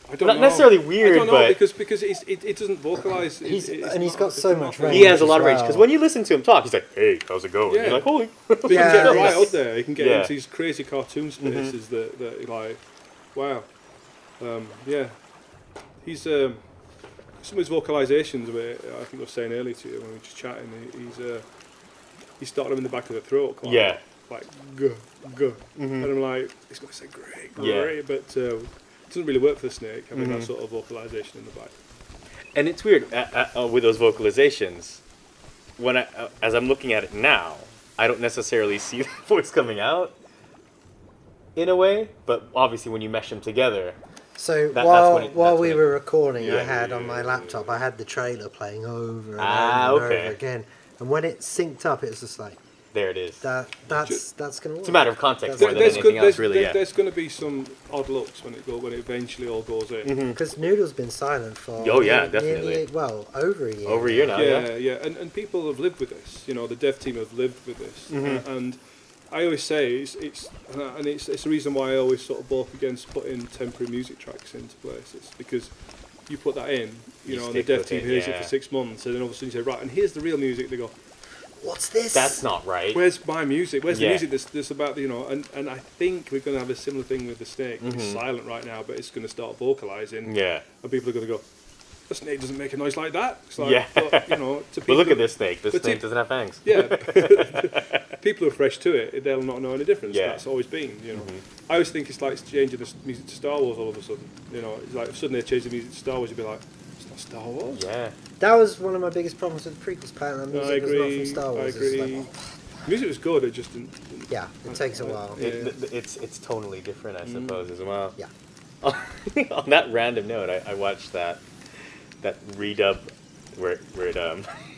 I don't Not know. necessarily weird, I don't know, but because it doesn't vocalize. He's got so much range. he has a lot as of range. well. Because when you listen to him talk, he's like, "Hey, how's it going?" Yeah. You're like, "Holy!" But you Yeah, can get right it's- up there. You can get Yeah. into these crazy cartoon spaces that you're like, wow. Yeah. He's some of his vocalizations. I think I was saying earlier to you when we were just chatting. He started them in the back of the throat. Quite Yeah. like guh. And I'm like, he's going to say great, Yeah. but it doesn't really work for the snake having that sort of vocalization in the back. And it's weird with those vocalizations. When as I'm looking at it now, I don't necessarily see the voice coming out in a way, but obviously when you mesh them together. So that's while when we it- were recording, Yeah. I had on my laptop, I had the trailer playing over and over okay. and over again. And when it synced up, it was just like, There it is. that's going to work. It's a matter of context That's more than anything else, really. Yeah. There's going to be some odd looks when it eventually all goes in. Because Noodle's been silent for Oh, yeah, nearly- definitely. over a year. Over a year now. Yeah. And people have lived with this. You know, the dev team have lived with this, and I always say it's the reason why I always sort of balk against putting temporary music tracks into places, because you put that in, you know, and the stick dev with team it, hears it yeah. for 6 months, and then all of a sudden you say, right, and here's the real music. They go, What's this? That's not right. where's my music? Where's Yeah. the music that's about, you know, and I think we're going to have a similar thing with the snake. It's silent right now, but it's going to start vocalizing. Yeah. And people are going to go, the snake doesn't make a noise like that. It's like, Yeah. but, you know, to But people, look at this snake. This but snake it- doesn't have fangs. Yeah. People who are fresh to it, they'll not know any difference. Yeah. That's always been, you know. I always think it's like changing the music to Star Wars all of a sudden. You know, it's like if suddenly they change the music to Star Wars, you'd be like, it's not Star Wars. Yeah. That was one of my biggest problems with the prequels. Apparently, the I music was not agree. from Star Wars. I It's agree. like, Music was good. It just didn't. yeah, it takes a while. Yeah. It's tonally different, I suppose, as well. Yeah. On that random note, I watched that redub where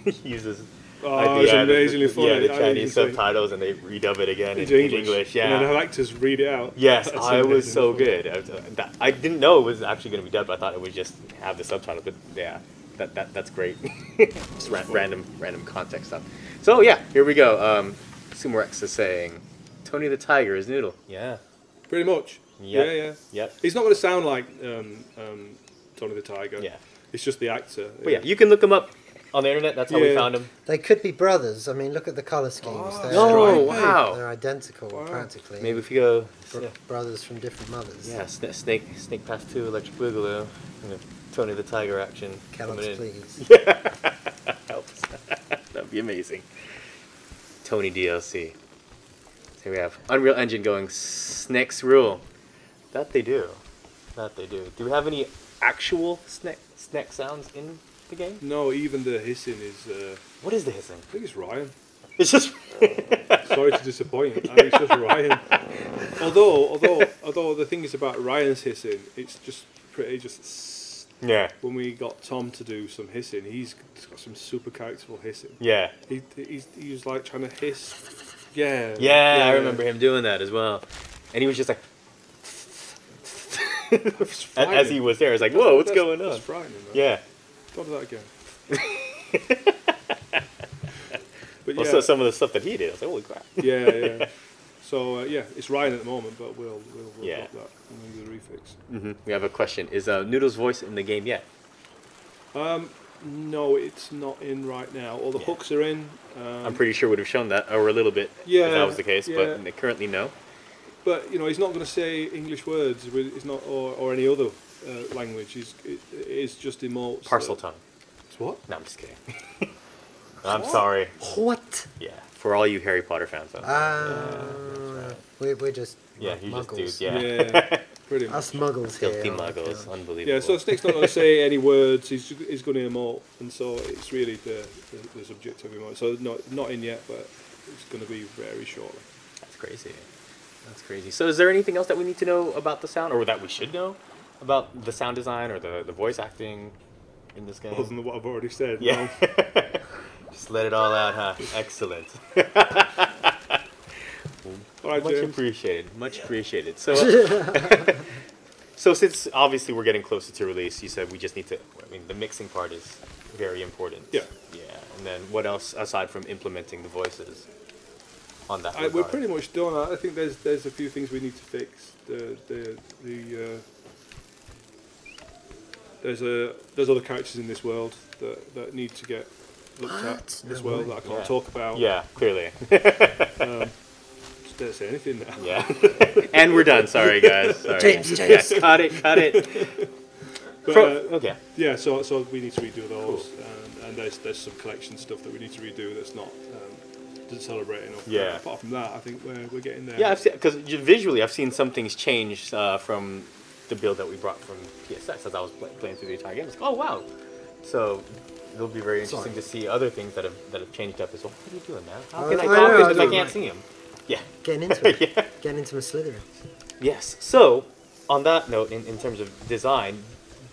it uses Oh, it's amazingly funny. Yeah, the Chinese subtitles, and they redub it again in English. Yeah, and then the actors read it out. Yes, That's it was so funny. good. I didn't know it was actually going to be dubbed. I thought it would just have the subtitles, but yeah, that's great. Just random context stuff. So yeah, here we go. Sumo Rex is saying, Tony the Tiger is Noodle. Yeah, pretty much. Yep. Yeah. Yep. He's not going to sound like Tony the Tiger. Yeah. It's just the actor. But yeah, you can look him up on the internet. That's how we found him. They could be brothers. I mean, look at the color schemes. Oh, wow. They're identical, practically. Maybe if you go... brothers from different mothers. Yeah, Snake Pass 2, Electric Boogaloo, and Tony the Tiger action. Kellogg's, please. Yeah. Helps. That'd be amazing. Tony DLC. Here we have Unreal Engine going Snake's Rule. That they do. Do we have any actual snack sounds in the game? No, even the hissing is... what is the hissing? I think it's Ryan. It's just... Sorry to disappoint. I think it's just Ryan. Although the thing is about Ryan's hissing, it's just pretty just... Yeah. When we got Tom to do some hissing, he's got some super characterful hissing. Yeah. He was like trying to hiss. Yeah. Yeah, I remember him doing that as well. And he was just like... as he was there, it's like, whoa, what's going on? That's frightening, though. Yeah. Don't do that again. But yeah. Also, some of the stuff that he did, I was like, holy crap. Yeah. So yeah, it's Ryan at the moment, but we'll drop that and do the refix. We have a question: is Noodle's voice in the game yet? No, it's not in right now. All the hooks are in. I'm pretty sure would have shown that, or a little bit, if that was the case. But currently, no. But he's not going to say English words. It's not, or any other language. It's just emotes. Parcel tongue. It's what? No, I'm just kidding. I'm sorry. What? Yeah, for all you Harry Potter fans. We're just you muggles. just dude. Yeah. Pretty much. Us muggles Filthy here. muggles, unbelievable. Yeah, so Snake's not going to say any words. He's going to emote, and so it's really the subject of emote. So not in yet, but it's going to be very shortly. That's crazy. That's crazy. So is there anything else that we need to know about the sound, or that we should know about the sound design or the voice acting in this game? Other than what I've already said. Yeah. Just let it all out, huh? Excellent. All right, much James. appreciated. Much appreciated. So, so since obviously we're getting closer to release, you said we just need to. I mean, the mixing part is very important. Yeah. Yeah. And then what else aside from implementing the voices on that? We're pretty much done. I think there's a few things we need to fix. There's other characters in this world that need to get looked at as well that I can't talk about. Yeah, clearly. Just don't say anything now. Yeah. And we're done. Sorry, guys. Sorry. James. Yeah, cut it. But, okay. Yeah, so we need to redo those, and there's some collection stuff that we need to redo that's not doesn't celebrate enough. Yeah. Apart from that, I think we're getting there. Yeah, because visually I've seen some things change from the build that we brought from PSX as I was playing through the entire game. I was like, oh wow! So it'll be very interesting to see other things that have changed up as well. What are you doing, man? How can I talk if I can't see him? Yeah. Getting into it. Yeah. Getting into my Slithery. Yes. So on that note, in terms of design,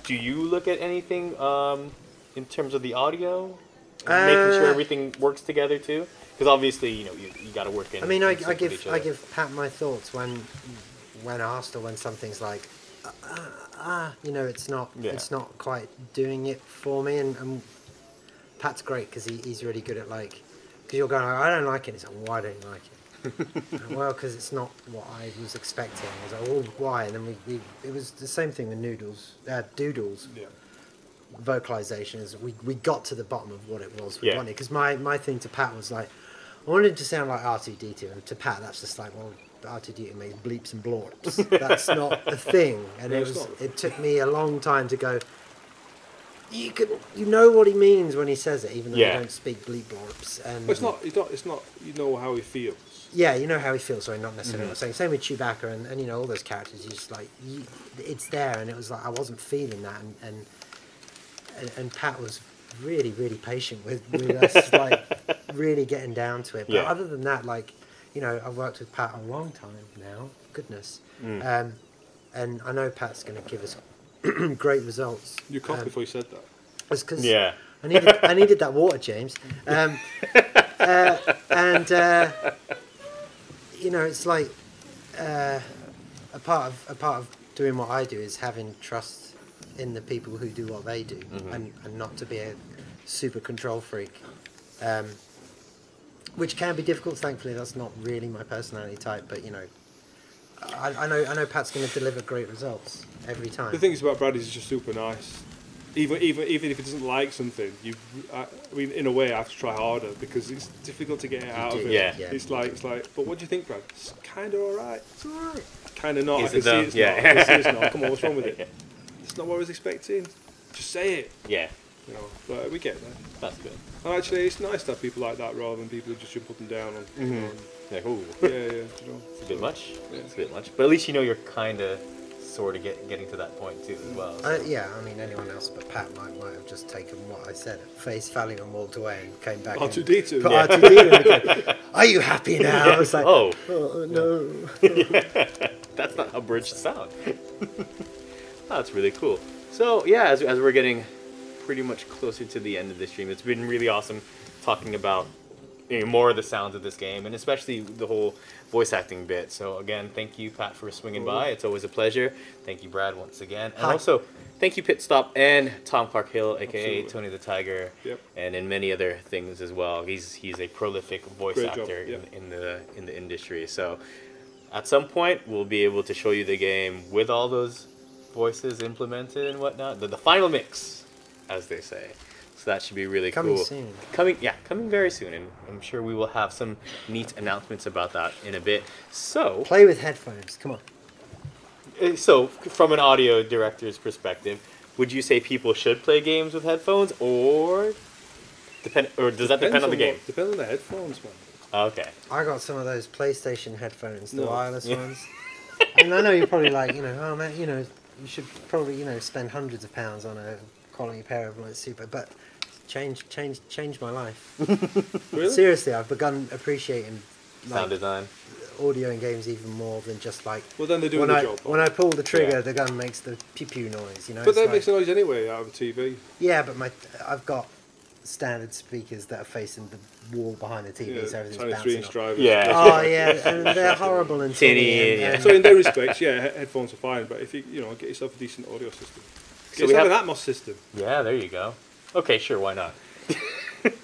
do you look at anything in terms of the audio, making sure everything works together too? Because obviously, you got to work in. I mean, I give Pat my thoughts when asked, or when something's like, it's not quite doing it for me. And Pat's great because he's really good at because you're going, I don't like it. He's like, why don't you like it? Well, because it's not what I was expecting. I was like, oh, why? And then it was the same thing with Doodles. Yeah. Vocalization is we got to the bottom of what it was we wanted. Because my thing to Pat was like, I wanted it to sound like R2-D2, and to Pat that's just like, well, R2-D2 makes bleeps and blorps. That's not a thing. And it took me a long time to go, you know what he means when he says it, even though you don't speak bleep blorps. And it's not you know how he feels. Yeah, you know how he feels, sorry, not necessarily what I'm saying. Same with Chewbacca and all those characters, you just it's there, and it was like I wasn't feeling that, and Pat was really, really patient with us, really getting down to it. But other than that, I've worked with Pat a long time now, goodness. And I know Pat's going to give us great results. You coughed before you said that. It's because I needed that water, James. And you know, it's like a part of doing what I do is having trust in the people who do what they do, and not to be a super control freak, which can be difficult. Thankfully, that's not really my personality type. But you know, I know Pat's going to deliver great results every time. The thing is about Brad is he's just super nice. Even if he doesn't like something, I mean, in a way, I have to try harder because it's difficult to get it out of him. Yeah. It's like, but what do you think, Brad? It's kind of alright. It's alright. Kind of not. Is I can it see though? it's Yeah. not. I can see it's not. Come on, what's wrong with it? It's not what I was expecting. Just say it. Yeah, You know, but we get there. that's good. And actually, it's nice to have people like that rather than people who just jump up and down on. You know, Like, ooh, yeah, you know. it's a bit much. Yeah. It's a bit much. But at least you know you're kind of, sort of getting to that point too as well. So. Yeah, I mean, anyone else but Pat might have just taken what I said at face value and walked away and came back. R2D2. Put Yeah. R2D2 in the game. Are you happy now? I was like, Oh, no. that's not how bridge sound. That's really cool. So yeah, as we're getting pretty much closer to the end of the stream, it's been really awesome talking about more of the sounds of this game, and especially the whole voice acting bit. So again, thank you, Pat, for swinging by. It's always a pleasure. Thank you, Brad, once again. And also, thank you, Pit Stop, and Tom Clark Hill, aka Absolutely. Tony the Tiger, Yep. and in many other things as well. He's a prolific voice Great job, actor yeah. in the industry. So at some point, we'll be able to show you the game with all those voices implemented and whatnot. The final mix, as they say. So that should be really Coming cool. soon. Coming very soon, and I'm sure we will have some neat announcements about that in a bit. So, Play with headphones. Come on. so from an audio director's perspective, would you say people should play games with headphones, or does that depend on the game? Depends on the headphones, man. Okay. I got some of those PlayStation headphones, the No. wireless Yeah. ones. And I know you're probably like, oh man, you should probably, spend hundreds of pounds on a quality pair of like super, but changed my life. Really? Seriously, I've begun appreciating Sound design. audio in games even more than just like Well, then they're doing when the I job. when I pull the trigger, Yeah. the gun makes the pew pew noise. But it's that like, makes noise anyway out of a TV. yeah, but I've got standard speakers that are facing the wall behind the TV, Yeah, so everything's tiny bouncing 3-inch off. drivers. Yeah. Oh yeah, and they're horrible and Tinny, tinny. yeah. And, So in that respect, yeah, headphones are fine. But if you get yourself a decent audio system, So get we yourself have- an Atmos system. Yeah, there you go. Okay, sure, why not?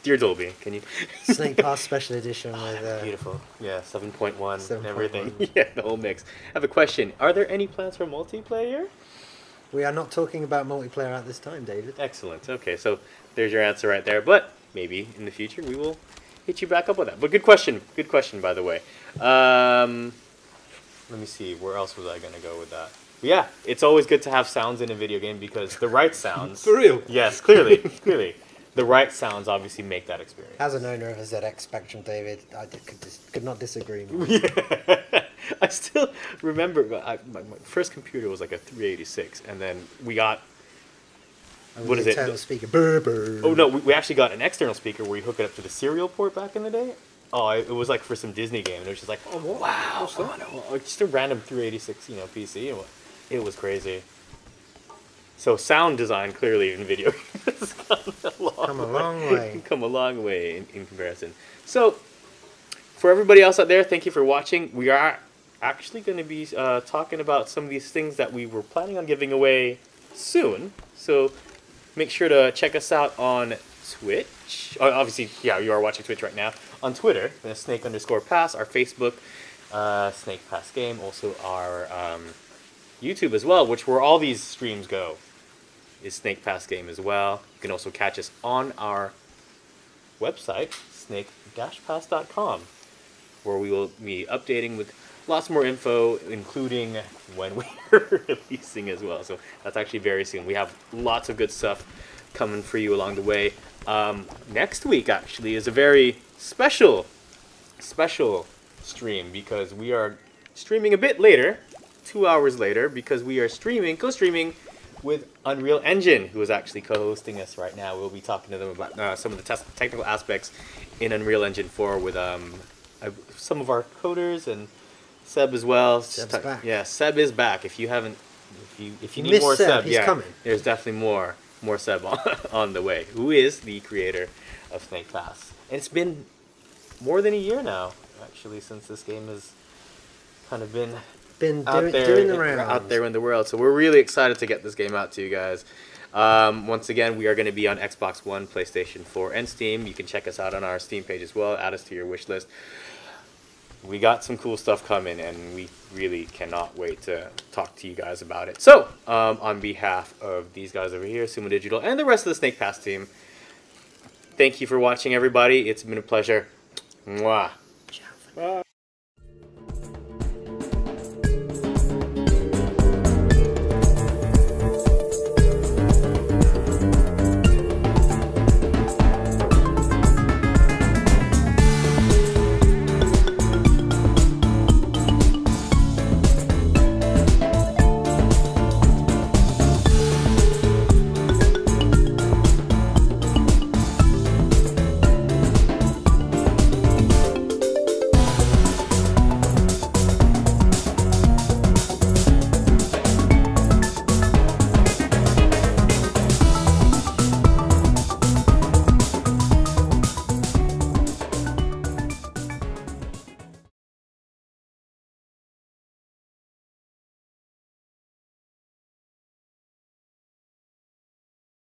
Dear Dolby, can you? Snake Pass Special Edition with Beautiful. Yeah, 7.1 and 7.1. everything. Yeah, the whole mix. I have a question. Are there any plans for multiplayer? We are not talking about multiplayer at this time, David. Excellent. Okay, so there's your answer right there. But maybe in the future we will hit you back up with that. But good question. Good question, by the way. Let me see. Where else was I going to go with that? Yeah, it's always good to have sounds in a video game because the right sounds... For real? Yes, clearly. Clearly. The right sounds obviously make that experience. As an owner of a ZX Spectrum, David, I could not disagree more. Yeah. I still remember my first computer was like a 386, and then we got... And What the is it? internal speaker. Brr, brr. Oh no, we actually got an external speaker where you hook it up to the serial port back in the day. Oh, it was like for some Disney game, and it was just like, oh what? wow, What's that? oh, no, just a random 386, PC. It was crazy. So sound design clearly in video games has Come a long way. come a long way in comparison. So for everybody else out there, thank you for watching. We are actually going to be talking about some of these things that we were planning on giving away soon. So make sure to check us out on Twitch. Obviously, yeah, you are watching Twitch right now. On Twitter, Snake_Pass, our Facebook, Snake Pass Game, also our YouTube as well, which where all these streams go, is Snake Pass Game as well. You can also catch us on our website, snake-pass.com, where we will be updating with lots more info, including when we're releasing as well. So that's actually very soon. We have lots of good stuff coming for you along the way. Next week actually is a very special stream because we are streaming a bit later, 2 hours later, because we are co-streaming with Unreal Engine, who is actually co-hosting us right now. We'll be talking to them about some of the technical aspects in Unreal Engine 4 with some of our coders and Seb as well. Seb's back. Yeah, Seb is back. If you haven't, if you need miss more Seb, Seb, he's yeah, coming. there's definitely more. more Seb on the way, who is the creator of Snake Pass. And it's been more than a year now, actually, since this game has kind of been Doing the rounds. out there in the world. So we're really excited to get this game out to you guys. Once again, we are going to be on Xbox One, PlayStation 4, and Steam. You can check us out on our Steam page as well. Add us to your wish list. We got some cool stuff coming, and we really cannot wait to talk to you guys about it. So, on behalf of these guys over here, Sumo Digital, and the rest of the Snake Pass team, thank you for watching, everybody. It's been a pleasure. Mwah. Bye.